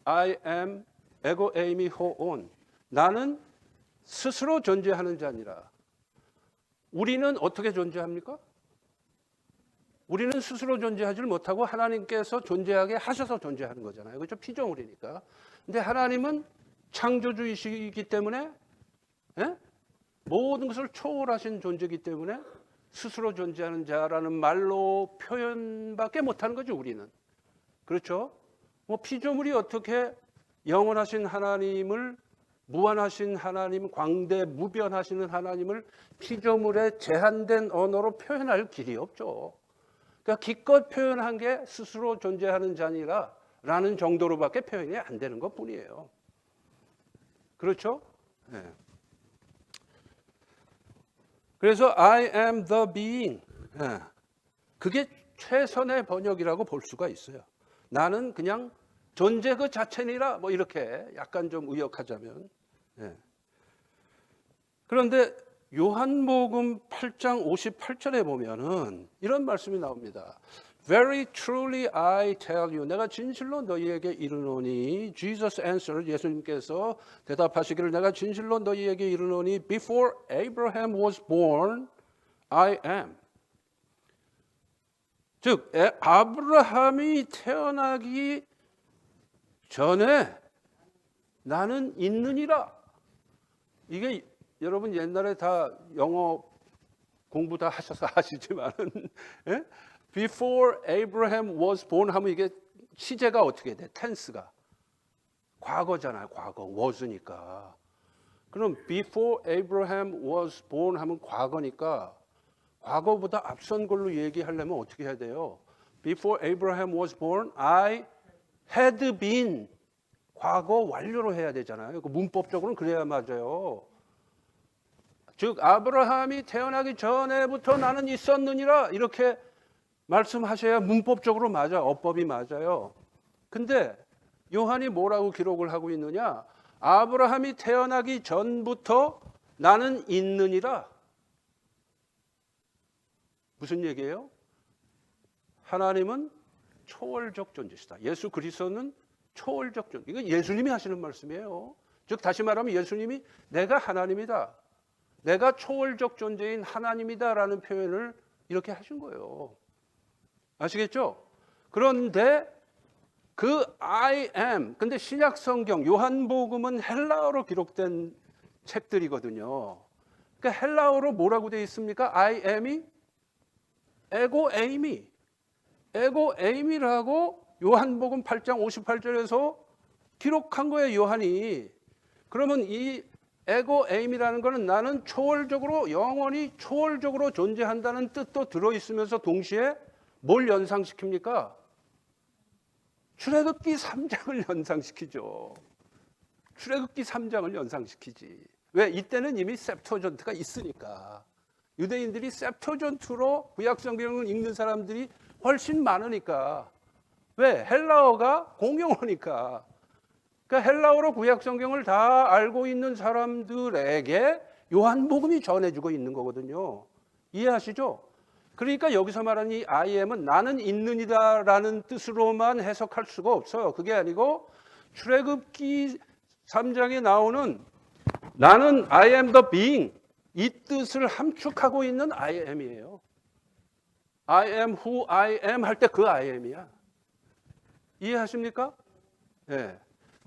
I am 에고 에이미 호 온. 나는 스스로 존재하는 자니라. 우리는 어떻게 존재합니까? 우리는 스스로 존재하지 못하고 하나님께서 존재하게 하셔서 존재하는 거잖아요. 그렇죠? 피조물이니까. 근데 하나님은 창조주이시기 때문에 예? 모든 것을 초월하신 존재이기 때문에 스스로 존재하는 자라는 말로 표현밖에 못하는 거죠. 우리는. 그렇죠? 뭐 피조물이 어떻게 영원하신 하나님을, 무한하신 하나님, 광대 무변하시는 하나님을 피조물의 제한된 언어로 표현할 길이 없죠. 그러니까 기껏 표현한 게 스스로 존재하는 자니라 라는 정도로밖에 표현이 안 되는 것뿐이에요. 그렇죠? 네. 그래서 I am the being. 네. 그게 최선의 번역이라고 볼 수가 있어요. 나는 그냥 존재 그 자체니라, 뭐 이렇게 약간 좀 의역하자면. 네. 그런데 요한복음 8장 58절에 보면은 이런 말씀이 나옵니다. Very truly I tell you. 내가 진실로 너희에게 이르노니. Jesus answered. 예수님께서 대답하시기를 내가 진실로 너희에게 이르노니 Before Abraham was born, I am. 즉 아브라함이 태어나기 전에 나는 있느니라. 이게 여러분 옛날에 다 영어 공부 다 하셔서 아시지만은 예? Before Abraham was born 하면 이게 시제가 어떻게 돼? 텐스가 과거잖아요. 과거 was니까. 그럼 Before Abraham was born 하면 과거니까 과거보다 앞선 걸로 얘기하려면 어떻게 해야 돼요? Before Abraham was born, I had been. 과거 완료로 해야 되잖아요. 문법적으로는 그래야 맞아요. 즉 아브라함이 태어나기 전에부터 나는 있었느니라 이렇게 말씀하셔야 문법적으로 맞아. 어법이 맞아요. 근데 요한이 뭐라고 기록을 하고 있느냐? 아브라함이 태어나기 전부터 나는 있느니라. 무슨 얘기예요? 하나님은 초월적 존재시다. 예수 그리스도는 초월적 존재. 이건 예수님이 하시는 말씀이에요. 즉 다시 말하면 예수님이 내가 하나님이다. 내가 초월적 존재인 하나님이다라는 표현을 이렇게 하신 거예요. 아시겠죠? 그런데 그 I am, 근데 신약 성경 요한복음은 헬라어로 기록된 책들이거든요. 그러니까 헬라어로 뭐라고 되어 있습니까? I am이 에고 에이미. 에고 에이미라고 요한복음 8장 58절에서 기록한 거예요, 요한이. 그러면 이 에고 에임이라는 것은 나는 초월적으로 영원히 초월적으로 존재한다는 뜻도 들어있으면서 동시에 뭘 연상시킵니까? 출애굽기 3장을 연상시키죠. 출애굽기 3장을 연상시키지. 왜? 이때는 이미 셉토전트가 있으니까. 유대인들이 셉토전트로 구약성경을 읽는 사람들이 훨씬 많으니까. 왜? 헬라어가 공용어니까. 그러니까 헬라어로 구약성경을 다 알고 있는 사람들에게 요한복음이 전해주고 있는 거거든요. 이해하시죠? 그러니까 여기서 말하는 이 I am은 나는 있느니다라는 뜻으로만 해석할 수가 없어요. 그게 아니고 출애굽기 3장에 나오는 나는 I am the being 이 뜻을 함축하고 있는 I am이에요. I am who I am 할 때 그 I am이야. 이해하십니까? 네.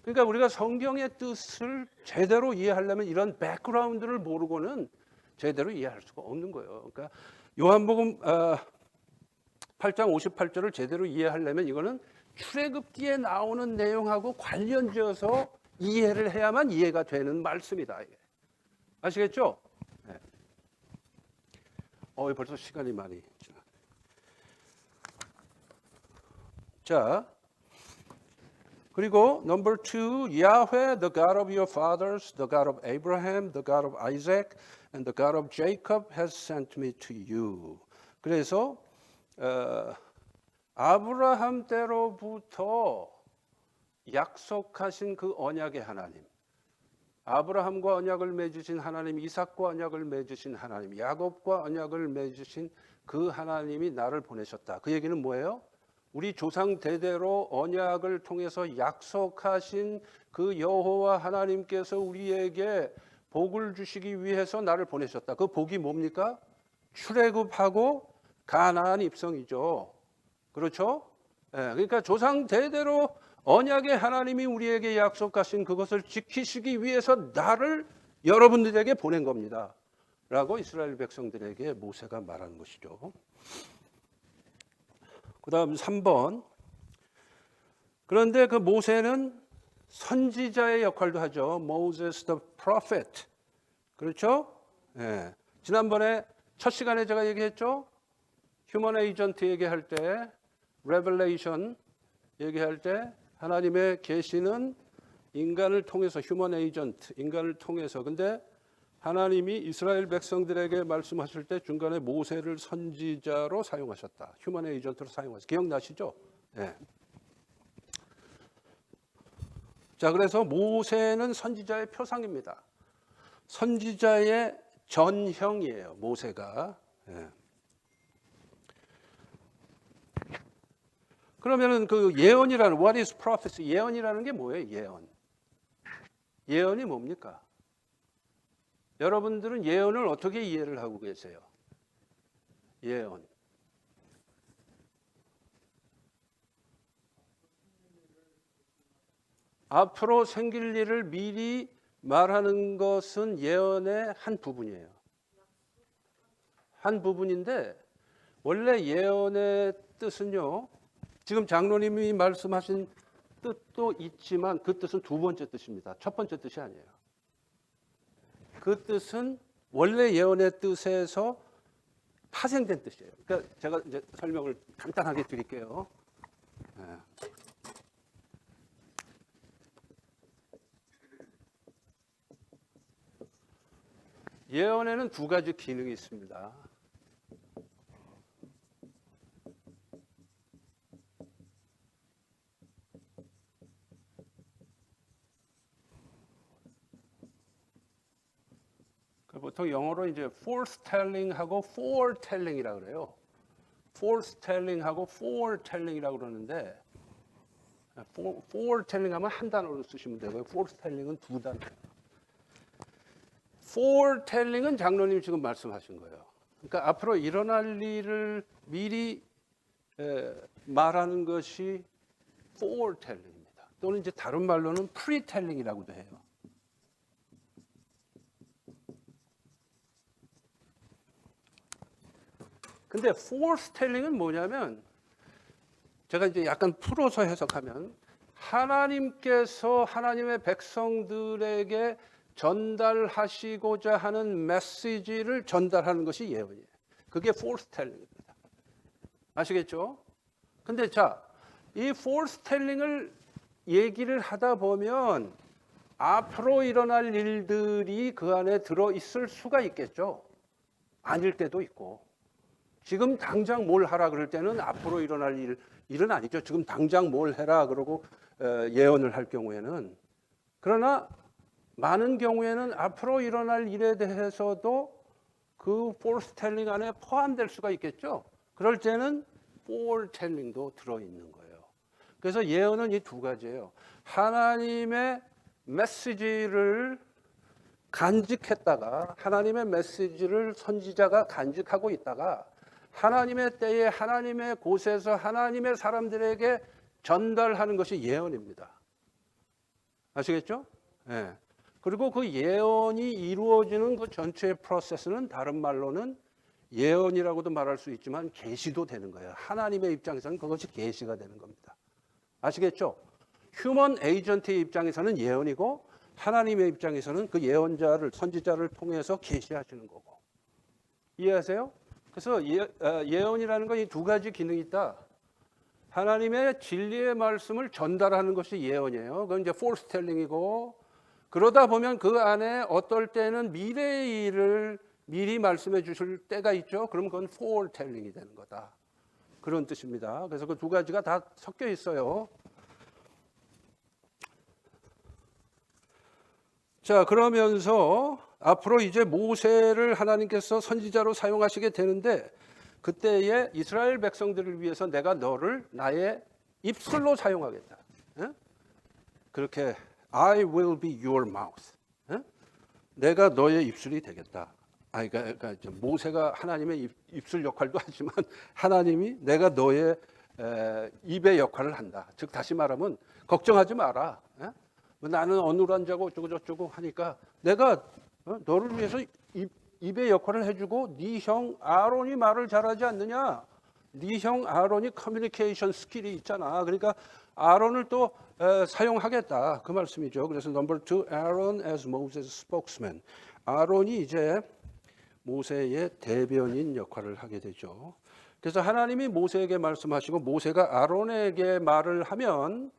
그러니까 우리가 성경의 뜻을 제대로 이해하려면 이런 백그라운드를 모르고는 제대로 이해할 수가 없는 거예요. 그러니까 요한복음 8장 58절을 제대로 이해하려면 이거는 출애굽기에 나오는 내용하고 관련지어서 이해를 해야만 이해가 되는 말씀이다. 아시겠죠? 네. 벌써 시간이 많이 지났네. 자, 그리고 number 2, Yahweh, the God of your fathers, the God of Abraham, the God of Isaac, and the God of Jacob has sent me to you. 그래서 아브라함 때로부터 약속하신 그 언약의 하나님, 아브라함과 언약을 맺으신 하나님, 이삭과 언약을 맺으신 하나님, 야곱과 언약을 맺으신 그 하나님이 나를 보내셨다. 그 얘기는 뭐예요? 우리 조상 대대로 언약을 통해서 약속하신 그 여호와 하나님께서 우리에게 복을 주시기 위해서 나를 보내셨다. 그 복이 뭡니까? 출애굽하고 가나안 입성이죠. 그렇죠? 예, 그러니까 조상 대대로 언약의 하나님이 우리에게 약속하신 그것을 지키시기 위해서 나를 여러분들에게 보낸 겁니다. 라고 이스라엘 백성들에게 모세가 말하는 것이죠. 그 다음 3번. 그런데 그 모세는 선지자의 역할도 하죠. Moses the prophet. 그렇죠? 예. 지난번에 첫 시간에 제가 얘기했죠. 휴먼 에이전트 얘기할 때, 레벨레이션 얘기할 때 하나님의 계시는 인간을 통해서 휴먼 에이전트, 인간을 통해서. 근데 하나님이 이스라엘 백성들에게 말씀하실 때 중간에 모세를 선지자로 사용하셨다. 휴먼 에이전트로 사용하셨다. 기억나시죠? 네. 자, 그래서 모세는 선지자의 표상입니다. 선지자의 전형이에요. 모세가. 네. 그러면은 그 예언이라는 what is prophecy? 예언이라는 게 뭐예요? 예언. 예언이 뭡니까? 여러분들은 예언을 어떻게 이해를 하고 계세요? 예언. 앞으로 생길 일을 미리 말하는 것은 예언의 한 부분이에요. 한 부분인데 원래 예언의 뜻은요. 지금 장로님이 말씀하신 뜻도 있지만 그 뜻은 두 번째 뜻입니다. 첫 번째 뜻이 아니에요. 그 뜻은 원래 예언의 뜻에서 파생된 뜻이에요. 그러니까 제가 이제 설명을 간단하게 드릴게요. 네. 예언에는 두 가지 기능이 있습니다. 보통 영어로 이제 forthtelling하고 foretelling이라고 그래요. forthtelling하고 foretelling이라고 그러는데 foretelling 하면 한 단어로 쓰시면 되고요. forthtelling은 두 단어. foretelling은 장로님 지금 말씀하신 거예요. 그러니까 앞으로 일어날 일을 미리 말하는 것이 foretelling입니다. 또는 이제 다른 말로는 pretelling이라고도 해요. 근데 foretelling은 뭐냐면 제가 이제 약간 풀어서 해석하면 하나님께서 하나님의 백성들에게 전달하시고자 하는 메시지를 전달하는 것이 예언이에요. 그게 foretelling입니다. 아시겠죠? 근데 자, 이 foretelling을 얘기를 하다 보면 앞으로 일어날 일들이 그 안에 들어 있을 수가 있겠죠. 아닐 때도 있고. 지금 당장 뭘 하라 그럴 때는 앞으로 일어날 일은 아니죠. 지금 당장 뭘 해라 그러고 예언을 할 경우에는. 그러나 많은 경우에는 앞으로 일어날 일에 대해서도 그 foretelling 안에 포함될 수가 있겠죠. 그럴 때는 foretelling도 들어있는 거예요. 그래서 예언은 이 두 가지예요. 하나님의 메시지를 간직했다가 하나님의 메시지를 선지자가 간직하고 있다가 하나님의 때에 하나님의 곳에서 하나님의 사람들에게 전달하는 것이 예언입니다. 아시겠죠? 네. 그리고 그 예언이 이루어지는 그 전체의 프로세스는 다른 말로는 예언이라고도 말할 수 있지만 계시도 되는 거예요. 하나님의 입장에서는 그것이 계시가 되는 겁니다. 아시겠죠? 휴먼 에이전트의 입장에서는 예언이고 하나님의 입장에서는 그 예언자를 선지자를 통해서 계시하시는 거고. 이해하세요? 그래서 예언이라는 건 이 두 가지 기능이 있다. 하나님의 진리의 말씀을 전달하는 것이 예언이에요. 그건 이제 foretelling이고 그러다 보면 그 안에 어떨 때는 미래의 일을 미리 말씀해 주실 때가 있죠. 그럼 그건 foretelling이 되는 거다. 그런 뜻입니다. 그래서 그 두 가지가 다 섞여 있어요. 자, 그러면서 앞으로 이제 모세를 하나님께서 선지자로 사용하시게 되는데 그때에 이스라엘 백성들을 위해서 내가 너를 나의 입술로 사용하겠다. 그렇게 I will be your mouth. 내가 너의 입술이 되겠다. 그러니까 이제 모세가 하나님의 입술 역할도 하지만 하나님이 내가 너의 입의 역할을 한다. 즉 다시 말하면 걱정하지 마라. 나는 어눌한 자고 어쩌고 저쩌고 하니까 내가 너를 위해서 입의 역할을 해주고 네 형 아론이 말을 잘하지 않느냐? 네 형 아론이 커뮤니케이션 스킬이 있잖아. 그러니까 아론을 또 사용하겠다 그 말씀이죠. 그래서 넘버 2, Aaron as Moses' spokesman. 아론이 이제 모세의 대변인 역할을 하게 되죠. 그래서 하나님이 모세에게 말씀하시고 모세가 아론에게 말을 하면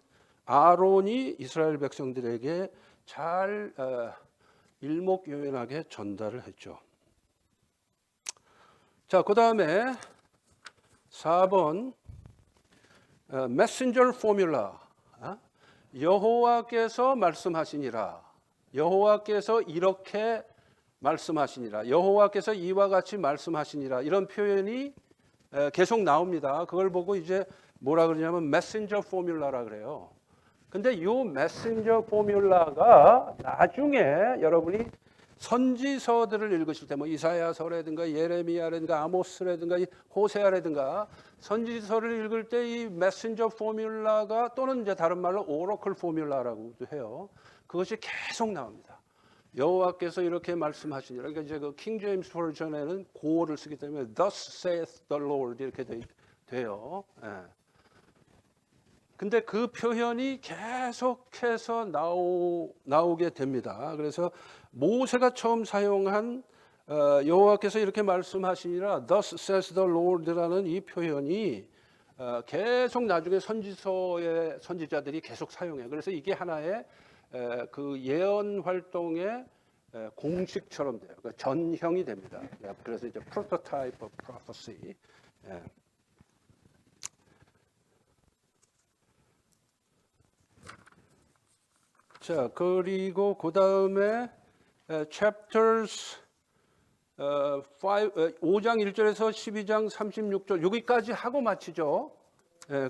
아론이 이스라엘 백성들에게 잘 일목요연하게 전달을 했죠. 자, 그 다음에 4번 메신저 포뮬라. 여호와께서 말씀하시니라. 여호와께서 이렇게 말씀하시니라. 여호와께서 이와 같이 말씀하시니라. 이런 표현이 계속 나옵니다. 그걸 보고 이제 뭐라 그러냐면 메신저 포뮬라라 그래요. 근데 이 메신저 포뮬라가 나중에 여러분이 선지서들을 읽으실 때 뭐 이사야서라든가 예레미야라든가 아모스라든가 호세아라든가 선지서를 읽을 때 이 메신저 포뮬라가 또는 이제 다른 말로 오러클 포뮬라라고도 해요. 그것이 계속 나옵니다. 여호와께서 이렇게 말씀하시니라. 그러니까 이제 그 킹 제임스 버전에는 고어를 쓰기 때문에 Thus saith the Lord 이렇게 돼요. 예. 근데 그 표현이 계속해서 나오게 됩니다. 그래서 모세가 처음 사용한 여호와께서 이렇게 말씀하시니라 Thus says the Lord라는 이 표현이 계속 나중에 선지서의 선지자들이 계속 사용해요. 그래서 이게 하나의 그 예언 활동의 공식처럼 돼요. 그러니까 전형이 됩니다. 그래서 이제 prototype of prophecy. 자, 그리고 그 다음에 chapters 5장 1절에서 12장 36절 여기까지 하고 마치죠.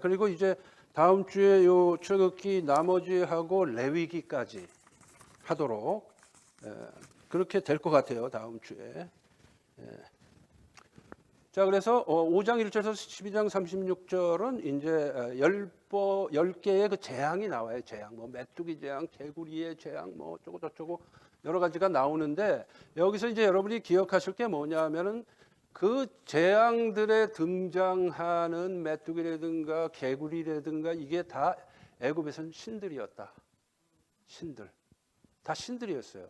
그리고 이제 다음 주에 요 출애굽기 나머지하고 레위기까지 하도록 그렇게 될 것 같아요. 다음 주에. 자, 그래서 5장 1절에서 12장 36절은 이제 10개의 그 재앙이 나와요. 재앙, 뭐 메뚜기 재앙, 개구리의 재앙, 뭐 어쩌고 저쩌고 여러 가지가 나오는데 여기서 이제 여러분이 기억하실 게 뭐냐면은 그 재앙들에 등장하는 메뚜기라든가 개구리라든가 이게 다 애굽에서는 신들이었다. 신들. 다 신들이었어요.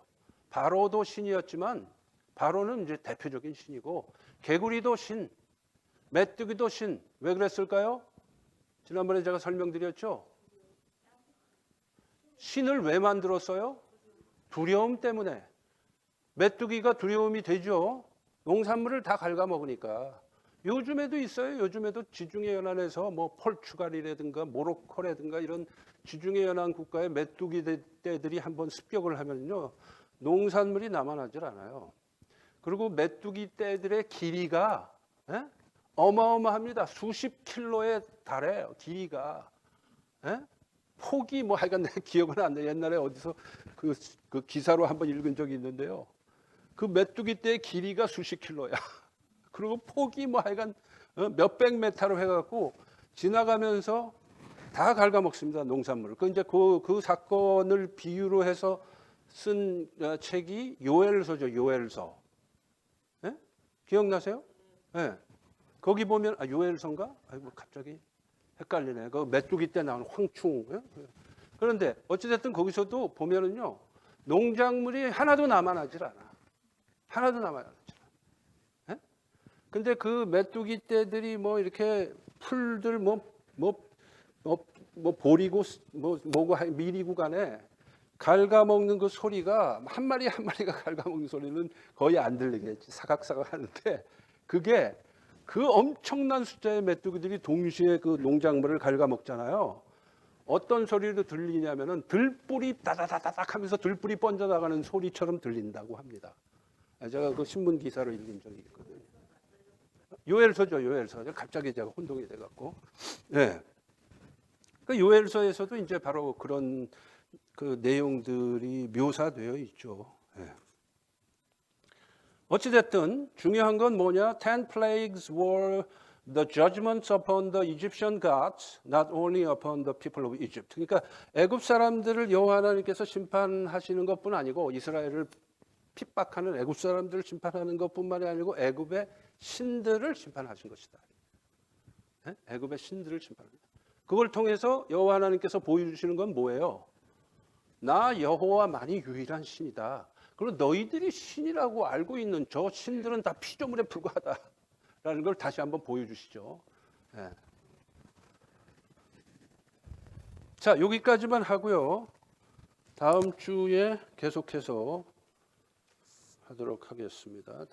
바로도 신이었지만 바로는 이제 대표적인 신이고 개구리도 신, 메뚜기도 신. 왜 그랬을까요? 지난번에 제가 설명드렸죠. 신을 왜 만들었어요? 두려움 때문에. 메뚜기가 두려움이 되죠. 농산물을 다 갉아먹으니까. 요즘에도 있어요. 요즘에도 지중해 연안에서 뭐 폴추갈이라든가 모로코라든가 이런 지중해 연안 국가의 메뚜기 떼들이 한번 습격을 하면요. 농산물이 남아나질 않아요. 그리고 메뚜기 떼들의 길이가 어마어마합니다. 수십 킬로에 달해요. 길이가. 폭이 뭐 하여간 내 기억은 안 나요. 옛날에 어디서 그 기사로 한번 읽은 적이 있는데요. 그 메뚜기 떼의 길이가 수십 킬로야. 그리고 폭이 뭐 하여간 몇백 메타로 해갖고 지나가면서 다 갉아먹습니다. 농산물을. 그 이제 그 사건을 비유로 해서 쓴 책이 요엘서죠. 요엘서. 기억나세요? 네. 거기 보면 요엘서인가? 아이고 갑자기 헷갈리네. 그 메뚜기 때 나오는 황충. 그런데 어찌됐든 거기서도 보면은요 농작물이 하나도 남아나질 않아. 하나도 남아나질 않아. 근데 그 메뚜기 떼들이 뭐 이렇게 풀들 보리고 뭐고 미리고 간에 갉아먹는 그 소리가 한 마리 한 마리가 갉아먹는 소리는 거의 안 들리겠지. 사각사각 하는데 그게 그 엄청난 숫자의 메뚜기들이 동시에 그 농작물을 갉아먹잖아요. 어떤 소리로 들리냐면은 들불이 따다다닥 하면서 들불이 번져나가는 소리처럼 들린다고 합니다. 제가 그 신문 기사를 읽은 적이 있거든요. 요엘서죠, 요엘서. 갑자기 제가 혼동이 돼갖고. 네. 그 요엘서에서도 이제 바로 그런 그 내용들이 묘사되어 있죠. 네. 어찌됐든 중요한 건 뭐냐? 10 plagues were the judgments upon the Egyptian gods, not only upon the people of Egypt. 그러니까 애굽 사람들을 여호와 하나님께서 심판하시는 것뿐 아니고 이스라엘을 핍박하는 애굽 사람들을 심판하는 것뿐만이 아니고 애굽의 신들을 심판하신 것이다. 네? 애굽의 신들을 심판합니다. 그걸 통해서 여호와 하나님께서 보여주시는 건 뭐예요? 나 여호와만이 유일한 신이다. 그리고 너희들이 신이라고 알고 있는 저 신들은 다 피조물에 불과하다라는 걸 다시 한번 보여주시죠. 네. 자, 여기까지만 하고요. 다음 주에 계속해서 하도록 하겠습니다.